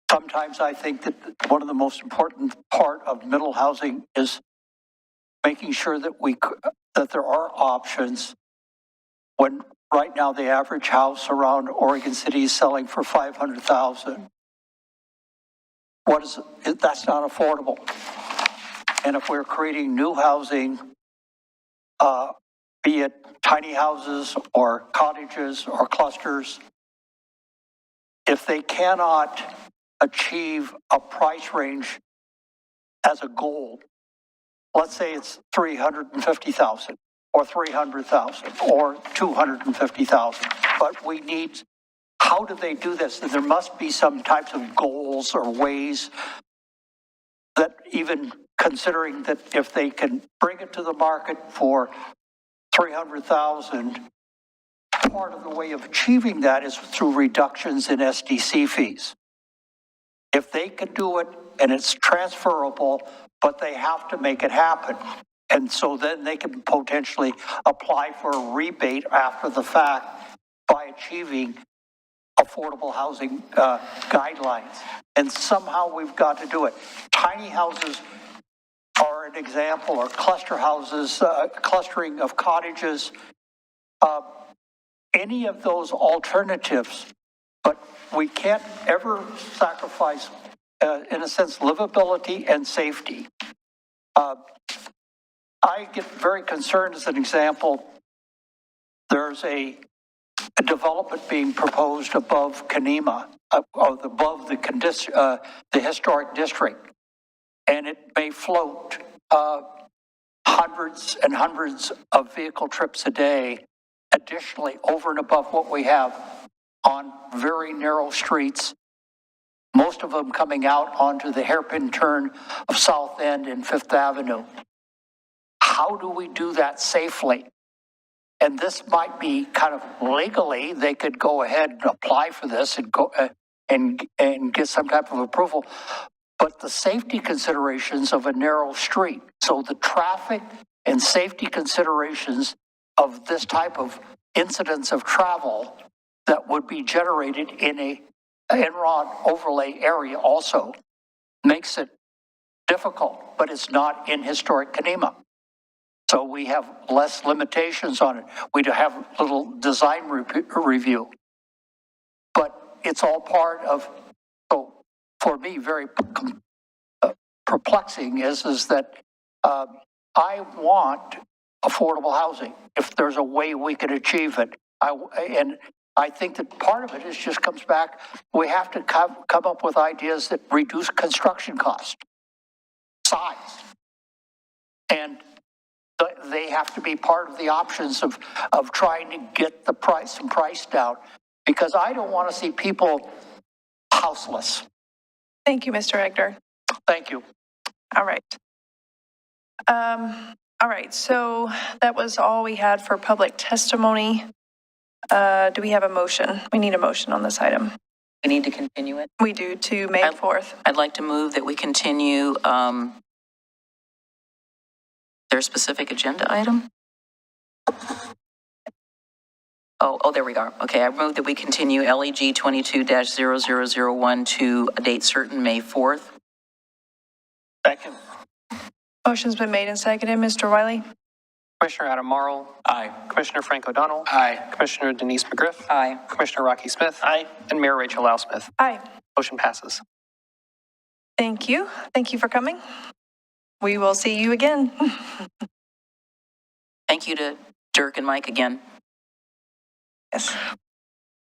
Sometimes I think that one of the most important part of middle housing is making sure that that there are options. When right now the average house around Oregon City is selling for $500,000. That's not affordable. And if we're creating new housing, be it tiny houses or cottages or clusters, if they cannot achieve a price range as a goal, let's say it's $350,000 or $300,000 or $250,000, but we need, how do they do this? There must be some types of goals or ways that, even considering that if they can bring it to the market for $300,000, part of the way of achieving that is through reductions in SDC fees. If they can do it and it's transferable, but they have to make it happen. And so then they can potentially apply for a rebate after the fact by achieving affordable housing guidelines. And somehow we've got to do it. Tiny houses are an example, or cluster houses, clustering of cottages, any of those alternatives. But we can't ever sacrifice, in a sense, livability and safety. I get very concerned, as an example, there's a development being proposed above Kanema, above the historic district, and it may float hundreds and hundreds of vehicle trips a day, additionally over and above what we have on very narrow streets, most of them coming out onto the hairpin turn of South End and Fifth Avenue. How do we do that safely? And this might be kind of legally, they could go ahead and apply for this and go and get some type of approval. But the safety considerations of a narrow street, so the traffic and safety considerations of this type of incidents of travel that would be generated in a Enron overlay area also makes it difficult, but it's not in historic Kenema. So we have less limitations on it. We do have a little design review. But it's all part of, so for me, very perplexing is that I want affordable housing. If there's a way we could achieve it, and I think that part of it is just comes back, we have to come up with ideas that reduce construction cost, size. And they have to be part of the options of trying to get the price down, because I don't want to see people houseless. Thank you, Mr. Egner. Thank you. All right. All right, so that was all we had for public testimony. Do we have a motion? We need a motion on this item. We need to continue it. We do, to May 4th. I'd like to move that we continue their specific agenda item. Oh, there we go. Okay, I move that we continue LEG 22-0001 to a date certain, May 4th. Second. Motion's been made and seconded. Mr. Wiley? Commissioner Adam Marl. Aye. Commissioner Frank O'Donnell. Aye. Commissioner Denise McGriff. Aye. Commissioner Rocky Smith. Aye. And Mayor Rachel Lau Smith. Aye. Motion passes. Thank you. Thank you for coming. We will see you again. Thank you to Dirk and Mike again. Yes.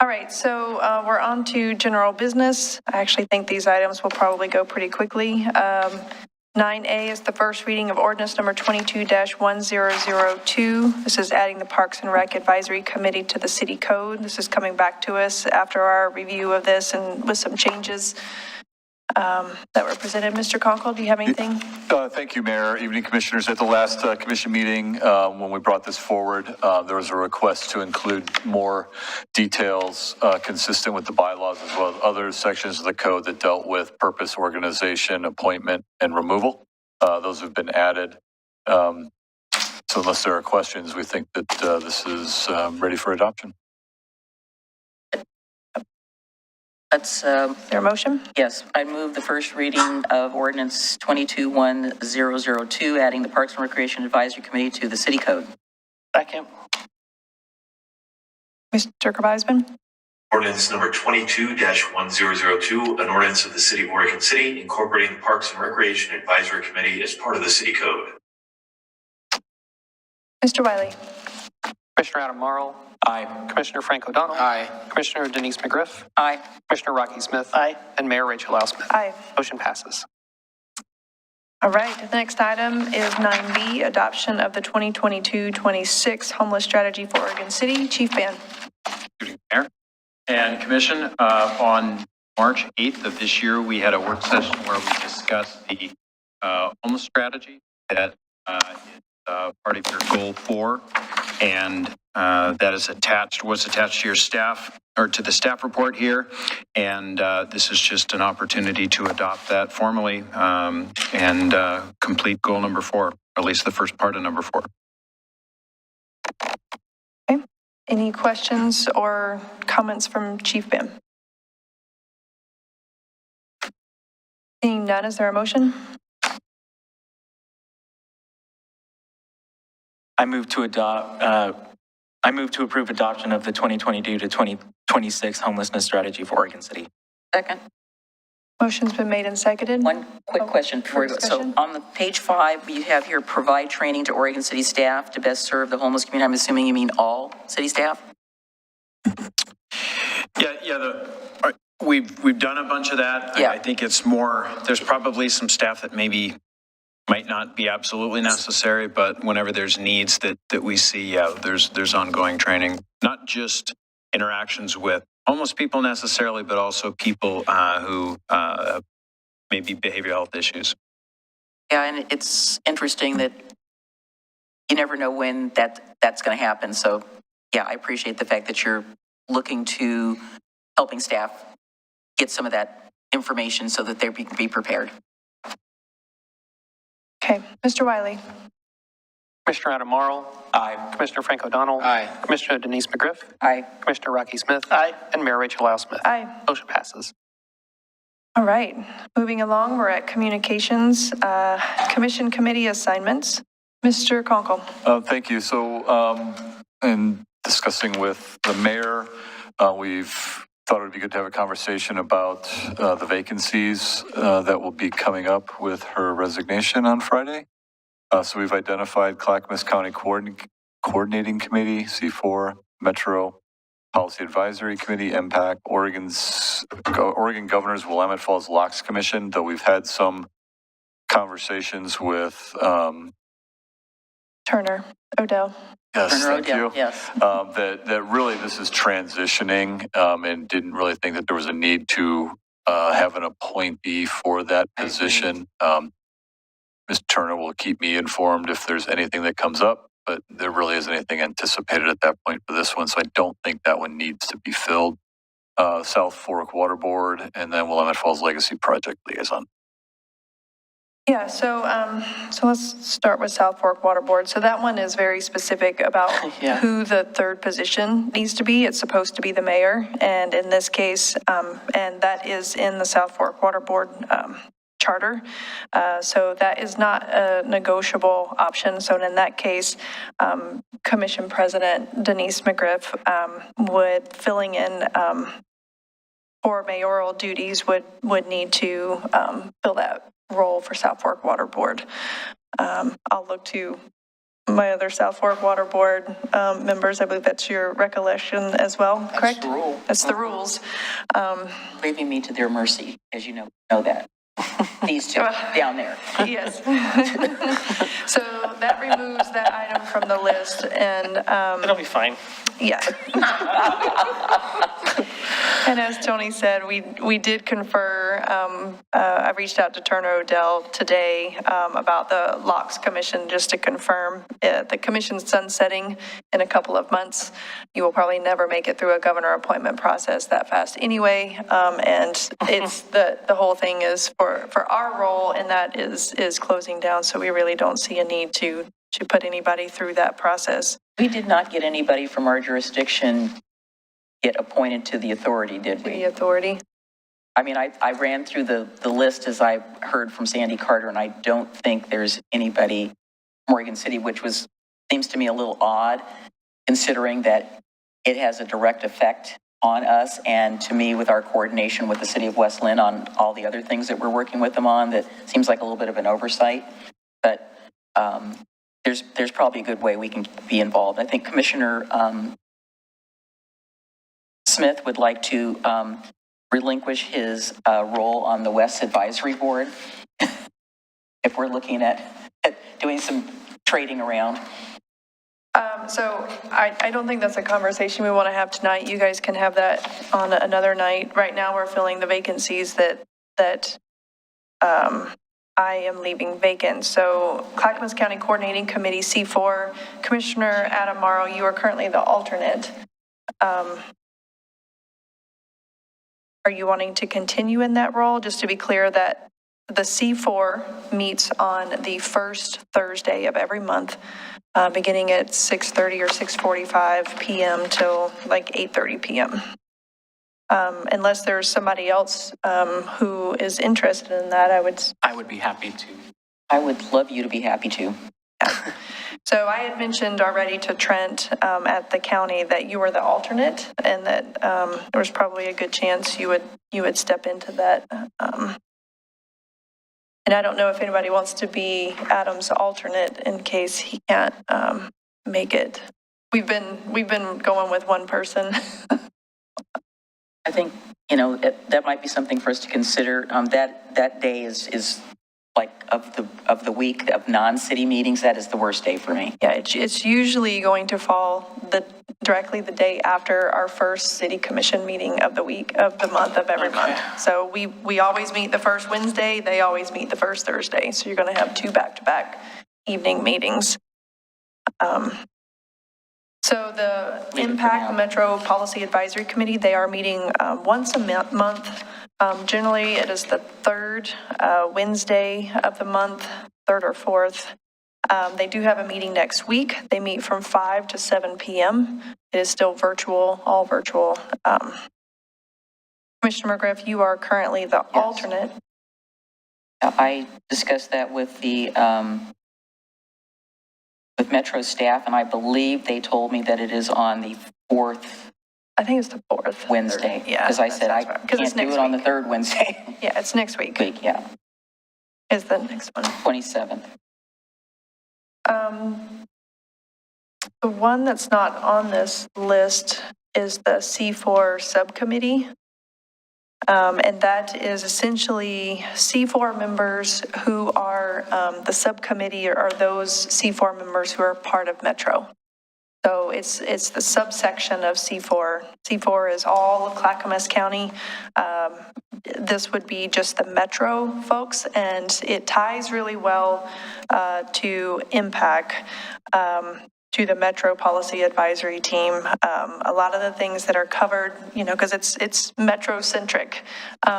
All right, so we're on to general business. I actually think these items will probably go pretty quickly. 9A is the first reading of ordinance number 22-1002. This is adding the Parks and Rec Advisory Committee to the city code. This is coming back to us after our review of this and with some changes that were presented. Mr. Conkle, do you have anything? Thank you, Mayor. Evening, Commissioners. At the last commission meeting, when we brought this forward, there was a request to include more details consistent with the bylaws, as well as other sections of the code that dealt with purpose, organization, appointment, and removal. Those have been added. So unless there are questions, we think that this is ready for adoption. Let's, Is there a motion? yes, I move the first reading of ordinance 22-1002, adding the Parks and Recreation Advisory Committee to the city code. Second. Mr. Kirkabisman? Ordinance number 22-1002, an ordinance of the City of Oregon City incorporating the Parks and Recreation Advisory Committee as part of the city code. Mr. Wiley? Commissioner Adam Marl. Aye. Commissioner Frank O'Donnell. Aye. Commissioner Denise McGriff. Aye. Commissioner Rocky Smith. Aye. And Mayor Rachel Lau Smith. Aye. Motion passes. All right, the next item is 9B, adoption of the 2022-26 homeless strategy for Oregon City. Chief Ban. Good evening, Mayor and Commission. On March 8th of this year, we had a work session where we discussed the homeless strategy that is part of your goal 4, and that is was attached to your staff, or to the staff report here. And this is just an opportunity to adopt that formally and complete goal number 4, or at least the first part of number 4. Okay. Any questions or comments from Chief Bim? Seeing none, is there a motion? I move to approve adoption of the 2022 to 2026 homelessness strategy for Oregon City. Second. Motion's been made and seconded. One quick question before we go. So discussion? on the page 5, you have here provide training to Oregon City staff to best serve the homeless community. I'm assuming you mean all city staff? We've done a bunch of that. Yeah. I think it's more, there's probably some staff that maybe might not be absolutely necessary, but whenever there's needs that we see, there's ongoing training, not just interactions with homeless people necessarily, but also people who maybe behavioral health issues. Yeah, and it's interesting that you never know when that's going to happen. So yeah, I appreciate the fact that you're looking to helping staff get some of that information so that they can be prepared. Okay, Mr. Wiley. Commissioner Adam Marl. Aye. Commissioner Frank O'Donnell. Aye. Commissioner Denise McGriff. Aye. Commissioner Rocky Smith. Aye. And Mayor Rachel Lau Smith. Aye. Motion passes. All right, moving along, we're at communications, commission committee assignments. Mr. Conkle. Thank you. So, in discussing with the mayor, we've thought it would be good to have a conversation about the vacancies that will be coming up with her resignation on Friday. So we've identified Clackamas County Coordinating Committee, C4, Metro Policy Advisory Committee, MPAC, Oregon Governor's Willamette Falls Locks Commission, though we've had some conversations with Turner, Odell. Yes, Turner thank O'Dell, you. yes. That really this is transitioning, and didn't really think that there was a need to have an appointee for that position. Ms. Turner will keep me informed if there's anything that comes up, but there really isn't anything anticipated at that point for this one, so I don't think that one needs to be filled. South Fork Water Board, and then Willamette Falls Legacy Project Liaison. Yeah, so let's start with South Fork Water Board. So that one is very specific about Yeah. who the third position needs to be. It's supposed to be the mayor, and in this case, and that is in the South Fork Water Board charter. So that is not a negotiable option. So in that case, Commission President Denise McGriff would, filling in for mayoral duties, would need to fill that role for South Fork Water Board. I'll look to my other South Fork Water Board members. I believe that's your recollection as well, correct? That's the rule. That's the rules. Leaving me to their mercy, as you know that. These two down there. Yes. So that removes that item from the list, and It'll be fine. yeah. And as Tony said, we did confer, I reached out to Turner Odell today about the Locks Commission, just to confirm the commission's sunsetting in a couple of months. You will probably never make it through a governor appointment process that fast anyway. And it's the whole thing is for our role, and that is closing down. So we really don't see a need to put anybody through that process. We did not get anybody from our jurisdiction get appointed to the authority, did we? The authority. I mean, I ran through the list as I heard from Sandy Carter, and I don't think there's anybody from Morgan City, which seems to me a little odd, considering that it has a direct effect on us, and to me, with our coordination with the city of West Lynn on all the other things that we're working with them on, that seems like a little bit of an oversight. But there's probably a good way we can be involved. I think Commissioner Smith would like to relinquish his role on the West Advisory Board if we're looking at doing some trading around. So I don't think that's a conversation we want to have tonight. You guys can have that on another night. Right now, we're filling the vacancies that I am leaving vacant. So Clackamas County Coordinating Committee, C4, Commissioner Adam Morrow, you are currently the alternate. Are you wanting to continue in that role? Just to be clear, that the C4 meets on the first Thursday of every month, beginning at 6:30 or 6:45 p.m. till like 8:30 p.m. Unless there's somebody else who is interested in that, I would be happy to. I would love you to be happy to. Yeah. So I had mentioned already to Trent at the county that you were the alternate, and that there was probably a good chance you would step into that. And I don't know if anybody wants to be Adam's alternate in case he can't make it. We've been going with one person. I think, that might be something for us to consider. That day is like of the week of non-city meetings, that is the worst day for me. Yeah, it's usually going to fall directly the day after our first city commission meeting of the week, of the month, of every month. So we always meet the first Wednesday, they always meet the first Thursday. So you're going to have two back-to-back evening meetings. So the Impact Metro Policy Advisory Committee, they are meeting once a month. Generally, it is the third Wednesday of the month, third or fourth. They do have a meeting next week. They meet from 5 to 7 p.m. It is still virtual, all virtual. Commissioner McGriff, you are currently the alternate. I discussed that with the, with Metro staff, and I believe they told me that it is on the 4th I think it's the 4th. Wednesday. Yeah. Because I said I that's right. 'Cause it's can't do next it on the week. 3rd Wednesday. Yeah, it's next week. Yeah, Is the next one. 27th. The one that's not on this list is the C4 subcommittee. And that is essentially C4 members who are the subcommittee are those C4 members who are part of Metro. So it's the subsection of C4. C4 is all of Clackamas County. This would be just the Metro folks, and it ties really well to impact, to the Metro Policy Advisory Team. A lot of the things that are covered, you know, because it's Metro-centric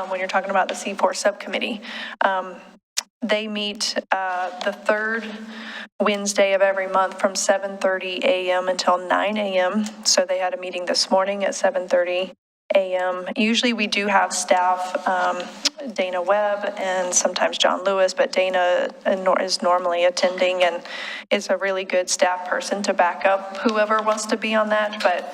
when you're talking about the C4 subcommittee. They meet the 3rd Wednesday of every month from 7:30 a.m. until 9 a.m. So they had a meeting this morning at 7:30 a.m. Usually we do have staff, Dana Webb and sometimes John Lewis, but Dana is normally attending and is a really good staff person to back up whoever wants to be on that. But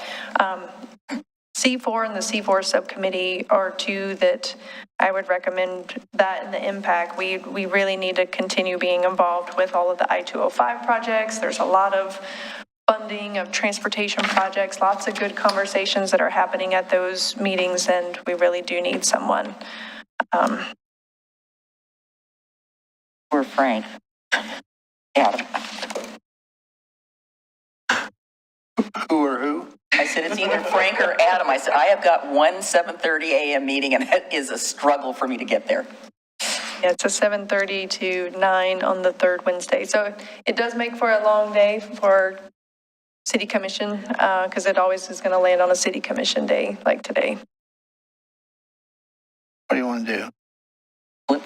C4 and the C4 subcommittee are two that I would recommend that in the impact. We really need to continue being involved with all of the I-205 projects. There's a lot of funding of transportation projects, lots of good conversations that are happening at those meetings, and we really do need someone. We're Frank. Adam. Who or who? I said, it's either Frank or Adam. I said, I have got one 7:30 a.m. meeting, and it is a struggle for me to get there. Yeah, it's a 7:30 to 9 on the 3rd Wednesday. So it does make for a long day for city commission, because it always is going to land on a city commission day like today. What do you want to do?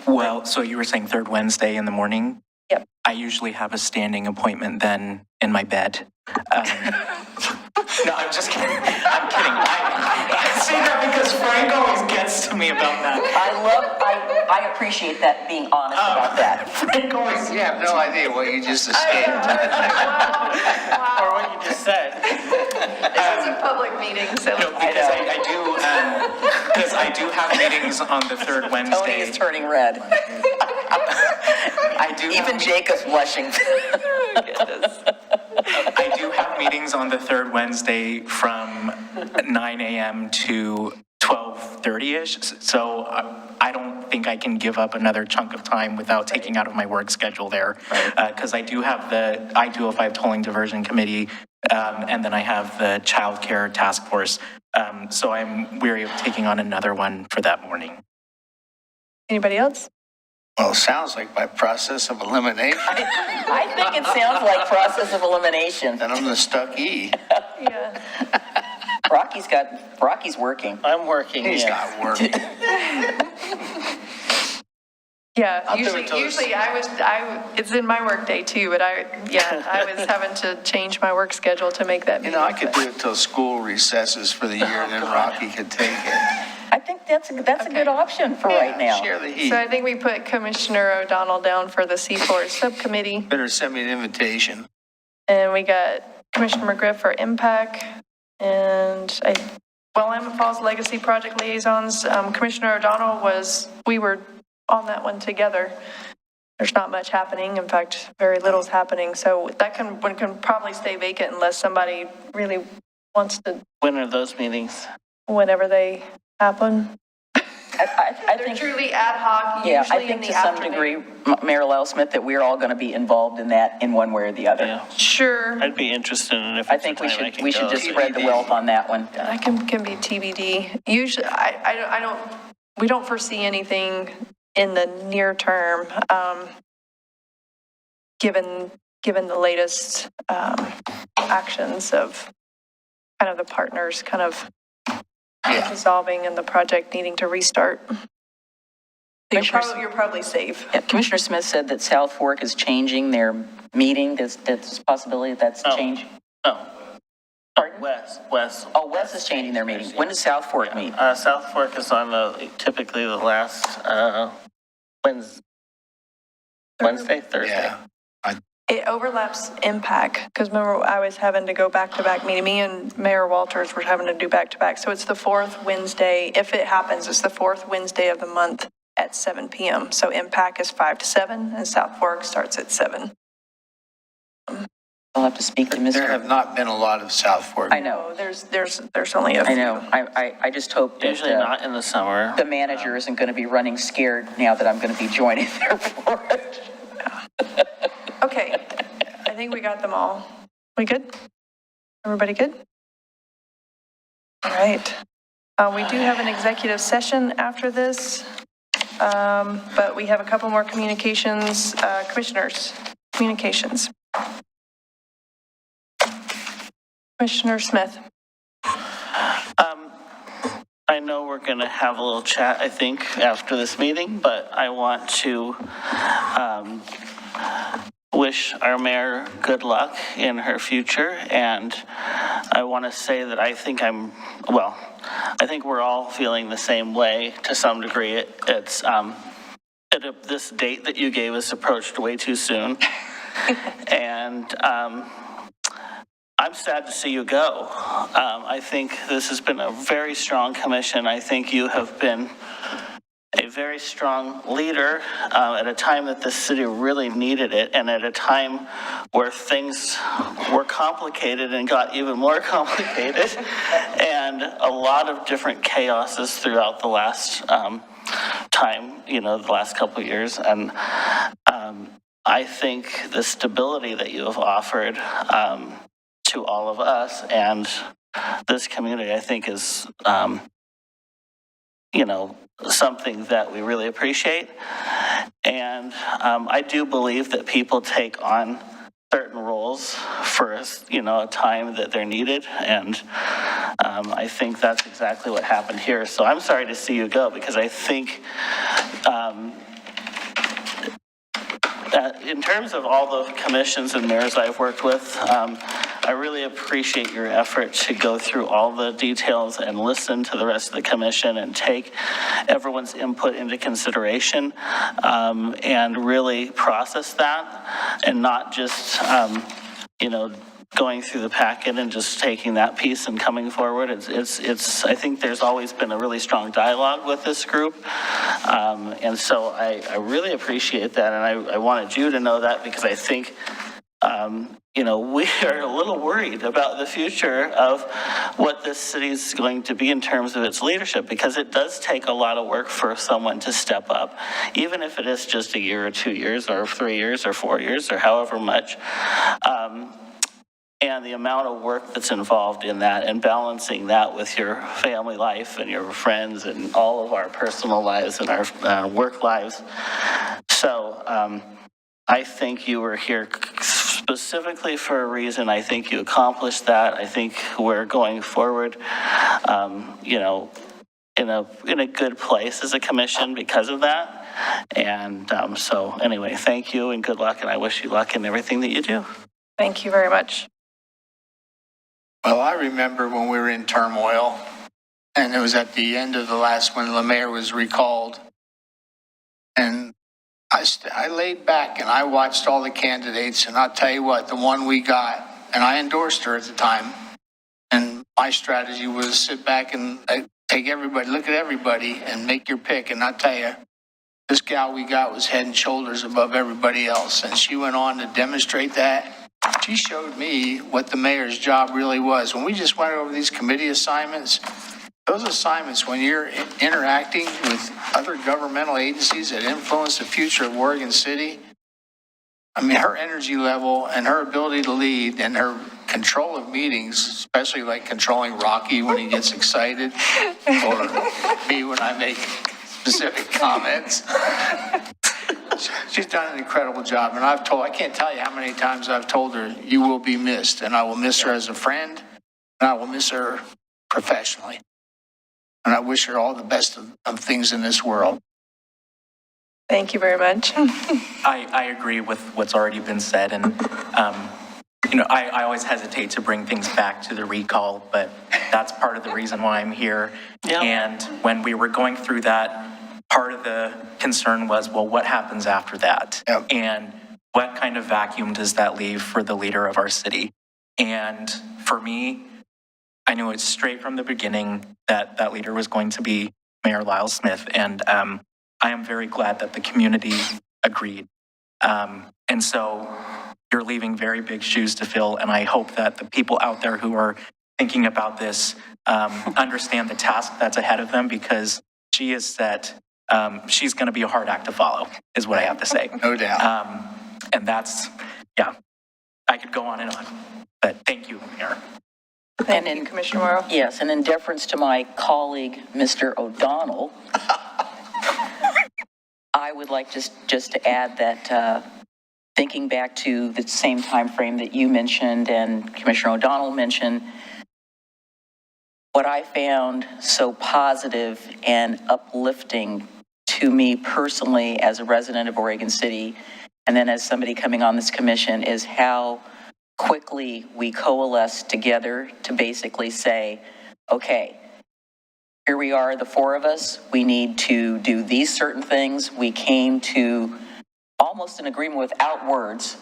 Well, so you were saying 3rd Wednesday in the morning? Yep. I usually have a standing appointment then in my bed. No, I'm just kidding. I'm kidding. I say that because Frank always gets to me about that. I appreciate that, being honest about that. Frank always. You have no idea what you just escaped. Or what you just said. This is a public meeting, so. No, because I do have meetings on the 3rd Wednesday. Tony is turning red. I do. Even Jacob's blushing. I do have meetings on the 3rd Wednesday from 9 a.m. to 12:30-ish. So I don't think I can give up another chunk of time without taking out of my work schedule there. Because I do have the I-205 Tolling Diversion Committee, and then I have the Child Care Task Force. So I'm weary of taking on another one for that morning. Anybody else? Well, it sounds like by process of elimination. I think it sounds like process of elimination. Then I'm the stuck E. Yeah. Rocky's working. I'm working, He's not working. Yeah, I'll do it usually till it's in my work day too, but I was having to change my work schedule to make that You meeting. know, I could do it till school recesses for the year, and then Rocky could take it. I think that's a good option for right now. Share the heat. So I think we put Commissioner O'Donnell down for the C4 subcommittee, Better send me an invitation. and we got Commissioner McGriff for impact, and Willamette Falls Legacy Project Liaisons. Commissioner O'Donnell we were on that one together. There's not much happening. In fact, very little's happening. So that can probably stay vacant unless somebody really wants to, When are those meetings? whenever they happen. I They're think, truly ad hoc, yeah, I usually in think the to some afternoon. degree, Mayor Lelsmith, that we're all going to be involved in that in one way or the other. Yeah. Sure, I'd be interested in if I it's think a we time I should can we should go. just spread the wealth on that one. that can be TBD. Usually, we don't foresee anything in the near term, given the latest actions of kind of the partners kind of dissolving and the project needing to restart. You're probably safe. Yeah, Commissioner Smith said that South Fork is changing their meeting. That's a possibility that's changed. No, Pardon? West. Oh, West is changing their meeting. When does South Fork meet? South Fork is on typically the last Wednesday, Thursday. Yeah. It overlaps impact, because remember, I was having to go back-to-back meeting. Me and Mayor Walters were having to do back-to-back. So it's the fourth Wednesday. If it happens, it's the fourth Wednesday of the month at 7 p.m. So impact is 5 to 7, and South Fork starts at 7. I'll have to speak to Mr. There have not been a lot of South Fork. I know. There's only a few. I know. I just hope that Usually not in the summer. the manager isn't going to be running scared now that I'm going to be joining their board. Okay, I think we got them all. We good? Everybody good? All right. We do have an executive session after this, but we have a couple more communications, commissioners, communications. Commissioner Smith. I know we're going to have a little chat, I think, after this meeting, but I want to wish our mayor good luck in her future. And I want to say that I think we're all feeling the same way to some degree. This date that you gave us approached way too soon. And I'm sad to see you go. I think this has been a very strong commission. I think you have been a very strong leader at a time that the city really needed it, and at a time where things were complicated and got even more complicated, and a lot of different chaoses throughout the last time, the last couple of years. And I think the stability that you have offered to all of us and this community, I think is, something that we really appreciate. And I do believe that people take on certain roles for a time that they're needed. And I think that's exactly what happened here. So I'm sorry to see you go, because I think in terms of all the commissions and mayors I've worked with, I really appreciate your effort to go through all the details and listen to the rest of the commission and take everyone's input into consideration, and really process that, and not just, going through the packet and just taking that piece and coming forward. I think there's always been a really strong dialogue with this group. And so I really appreciate that. And I wanted you to know that, because I think, we are a little worried about the future of what this city is going to be in terms of its leadership, because it does take a lot of work for someone to step up, even if it is just a year or 2 years or 3 years or 4 years or however much. And the amount of work that's involved in that, and balancing that with your family life and your friends and all of our personal lives and our work lives. So I think you were here specifically for a reason. I think you accomplished that. I think we're going forward, in a good place as a commission because of that. And so anyway, thank you and good luck. And I wish you luck in everything that you do. Thank you very much. Well, I remember when we were in turmoil, and it was at the end of the last when the mayor was recalled. And I laid back and I watched all the candidates, and I'll tell you what, the one we got, and I endorsed her at the time. And my strategy was sit back and take everybody, look at everybody and make your pick. And I'll tell you, this gal we got was head and shoulders above everybody else. And she went on to demonstrate that. She showed me what the mayor's job really was. When we just went over these committee assignments, those assignments, when you're interacting with other governmental agencies that influence the future of Oregon City, I mean, her energy level and her ability to lead and her control of meetings, especially like controlling Rocky when he gets excited, or me when I make specific comments. She's done an incredible job, and I can't tell you how many times I've told her, you will be missed, and I will miss her as a friend, and I will miss her professionally. And I wish her all the best of things in this world. Thank you very much. I agree with what's already been said, and, I always hesitate to bring things back to the recall, but that's part of the reason why I'm here. Yeah. And when we were going through that, part of the concern was, well, what happens after that? Yep. And what kind of vacuum does that leave for the leader of our city? And for me, I knew it straight from the beginning that that leader was going to be Mayor Lyle Smith, and I am very glad that the community agreed. And so you're leaving very big shoes to fill, and I hope that the people out there who are thinking about this understand the task that's ahead of them, because she is set. She's going to be a hard act to follow, is what I have to say. No doubt. And that's, yeah, I could go on and on, but thank you, Mayor. Thank you, Commissioner Morrow. Yes, and in deference to my colleague, Mr. O'Donnell, I would like just to add that thinking back to the same time frame that you mentioned and Commissioner O'Donnell mentioned, what I found so positive and uplifting to me personally as a resident of Oregon City, and then as somebody coming on this commission, is how quickly we coalesced together to basically say, okay, here we are, the four of us, we need to do these certain things. We came to almost an agreement without words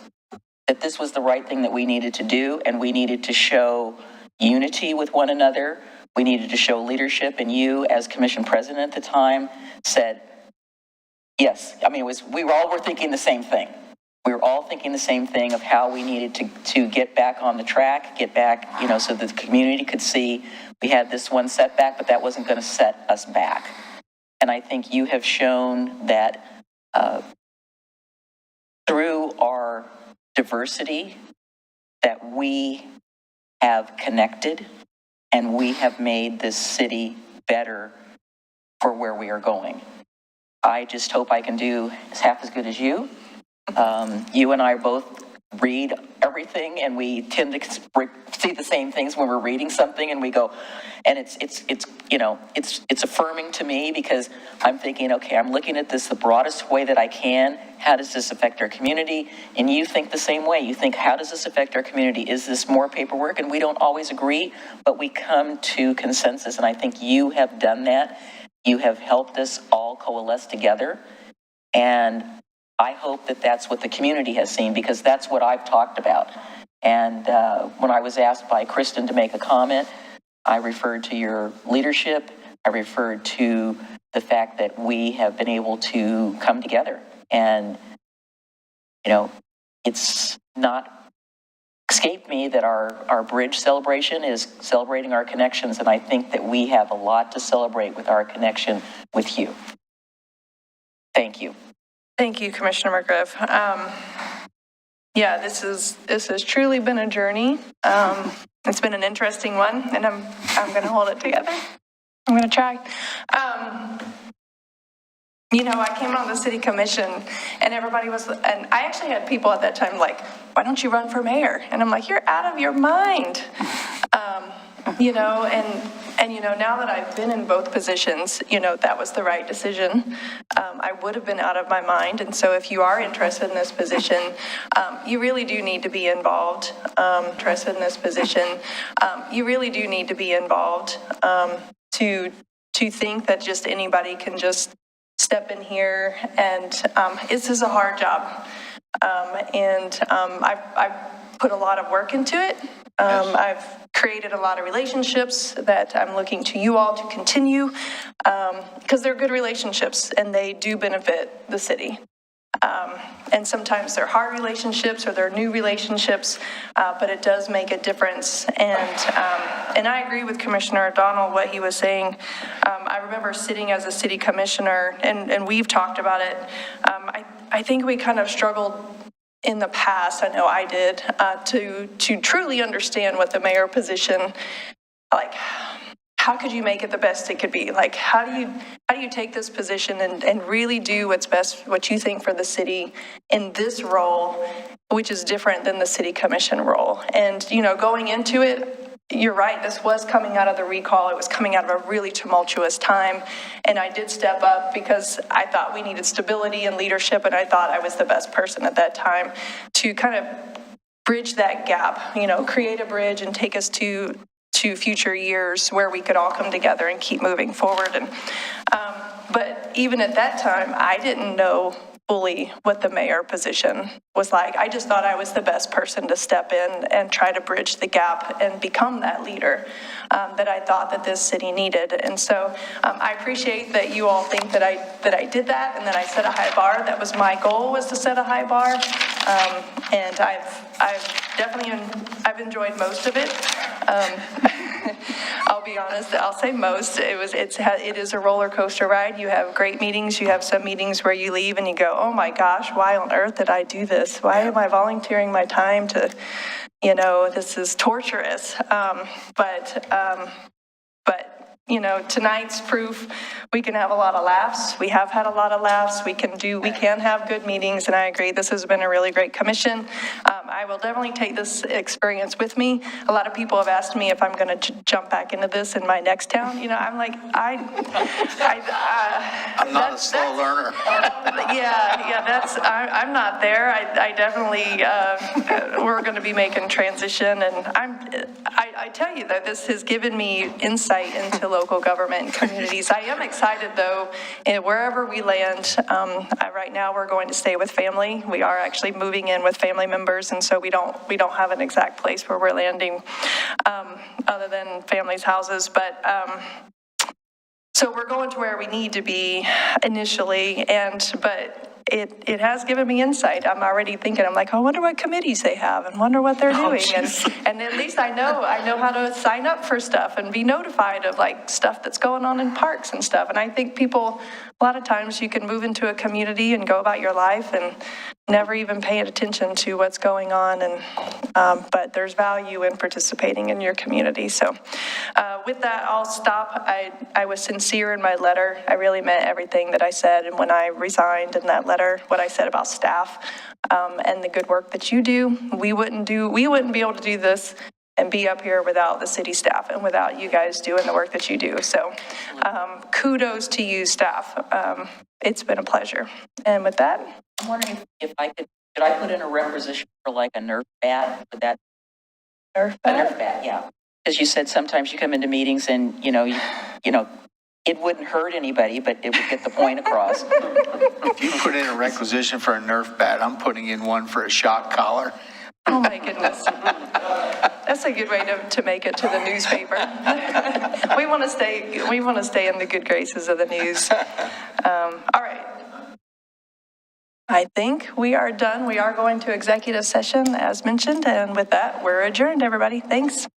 that this was the right thing that we needed to do, and we needed to show unity with one another. We needed to show leadership, and you, as commission president at the time, said, yes. I mean, we all were thinking the same thing. We were all thinking the same thing of how we needed to get back on the track, get back, so that the community could see we had this one setback, but that wasn't going to set us back. And I think you have shown that through our diversity, that we have connected and we have made this city better for where we are going. I just hope I can do half as good as you. You and I both read everything, and we tend to see the same things when we're reading something, and we go, and it's affirming to me, because I'm thinking, okay, I'm looking at this the broadest way that I can. How does this affect our community? And you think the same way. You think, how does this affect our community? Is this more paperwork? And we don't always agree, but we come to consensus, and I think you have done that. You have helped us all coalesce together, and I hope that that's what the community has seen, because that's what I've talked about. And when I was asked by Kristen to make a comment, I referred to your leadership. I referred to the fact that we have been able to come together. And, it's not escaped me that our bridge celebration is celebrating our connections. And I think that we have a lot to celebrate with our connection with you. Thank you. Thank you, Commissioner McGriff. Yeah, this has truly been a journey. It's been an interesting one, and I'm going to hold it together. I'm going to try. I came on the city commission, and and I actually had people at that time like, why don't you run for mayor? And I'm like, you're out of your mind. Now that I've been in both positions, that was the right decision. I would have been out of my mind. And so if you are interested in this position, you really do need to be involved. You really do need to be involved to think that just anybody can just step in here. And this is a hard job. I've put a lot of work into it. I've created a lot of relationships that I'm looking to you all to continue, because they're good relationships and they do benefit the city. And sometimes they're hard relationships or they're new relationships, but it does make a difference. And I agree with Commissioner O'Donnell, what he was saying. I remember sitting as a city commissioner, and we've talked about it. I think we kind of struggled in the past, I know I did, to truly understand what the mayor position, like, how could you make it the best it could be? Like, how do you take this position and really do what's best, what you think for the city in this role, which is different than the city commission role? And, going into it, you're right, this was coming out of the recall. It was coming out of a really tumultuous time. And I did step up because I thought we needed stability and leadership, and I thought I was the best person at that time to kind of bridge that gap, you know, create a bridge and take us to future years where we could all come together and keep moving forward. And but even at that time, I didn't know fully what the mayor position was like. I just thought I was the best person to step in and try to bridge the gap and become that leader that I thought that this city needed. And so I appreciate that you all think that I did that and that I set a high bar. That was my goal, was to set a high bar. And I've definitely enjoyed most of it. I'll be honest, I'll say most. It is a roller coaster ride. You have great meetings. You have some meetings where you leave and you go, oh my gosh, why on earth did I do this? Why am I volunteering my time to, you know, this is torturous. But you know, tonight's proof. We can have a lot of laughs. We have had a lot of laughs. We can have good meetings, and I agree. This has been a really great commission. I will definitely take this experience with me. A lot of people have asked me if I'm going to jump back into this in my next town. You know, I'm like, I'm not a slow learner. I'm not there. I definitely, we're going to be making transition, and I tell you that this has given me insight into local government and communities. I am excited though, wherever we land. Right now we're going to stay with family. We are actually moving in with family members, and so we don't have an exact place where we're landing other than family's houses. But so we're going to where we need to be initially, but it has given me insight. I'm already thinking, I'm like, I wonder what committees they have and wonder what they're doing. And at least I know how to sign up for stuff and be notified of like stuff that's going on in parks and stuff. And I think people, a lot of times you can move into a community and go about your life and never even pay attention to what's going on. And but there's value in participating in your community. So with that, I'll stop. I was sincere in my letter. I really meant everything that I said. And when I resigned in that letter, what I said about staff and the good work that you do, we wouldn't be able to do this and be up here without the city staff and without you guys doing the work that you do. So kudos to you, staff. It's been a pleasure. And with that, I'm wondering if could I put in a requisition for like a Nerf bat? Would that Nerf bat? A Nerf bat, yeah. Because you said sometimes you come into meetings and you know it wouldn't hurt anybody, but it would get the point across. If you put in a requisition for a Nerf bat, I'm putting in one for a shock collar. Oh my goodness. That's a good way to make it to the newspaper. We want to stay in the good graces of the news. All right. I think we are done. We are going to executive session as mentioned. And with that, we're adjourned, everybody. Thanks.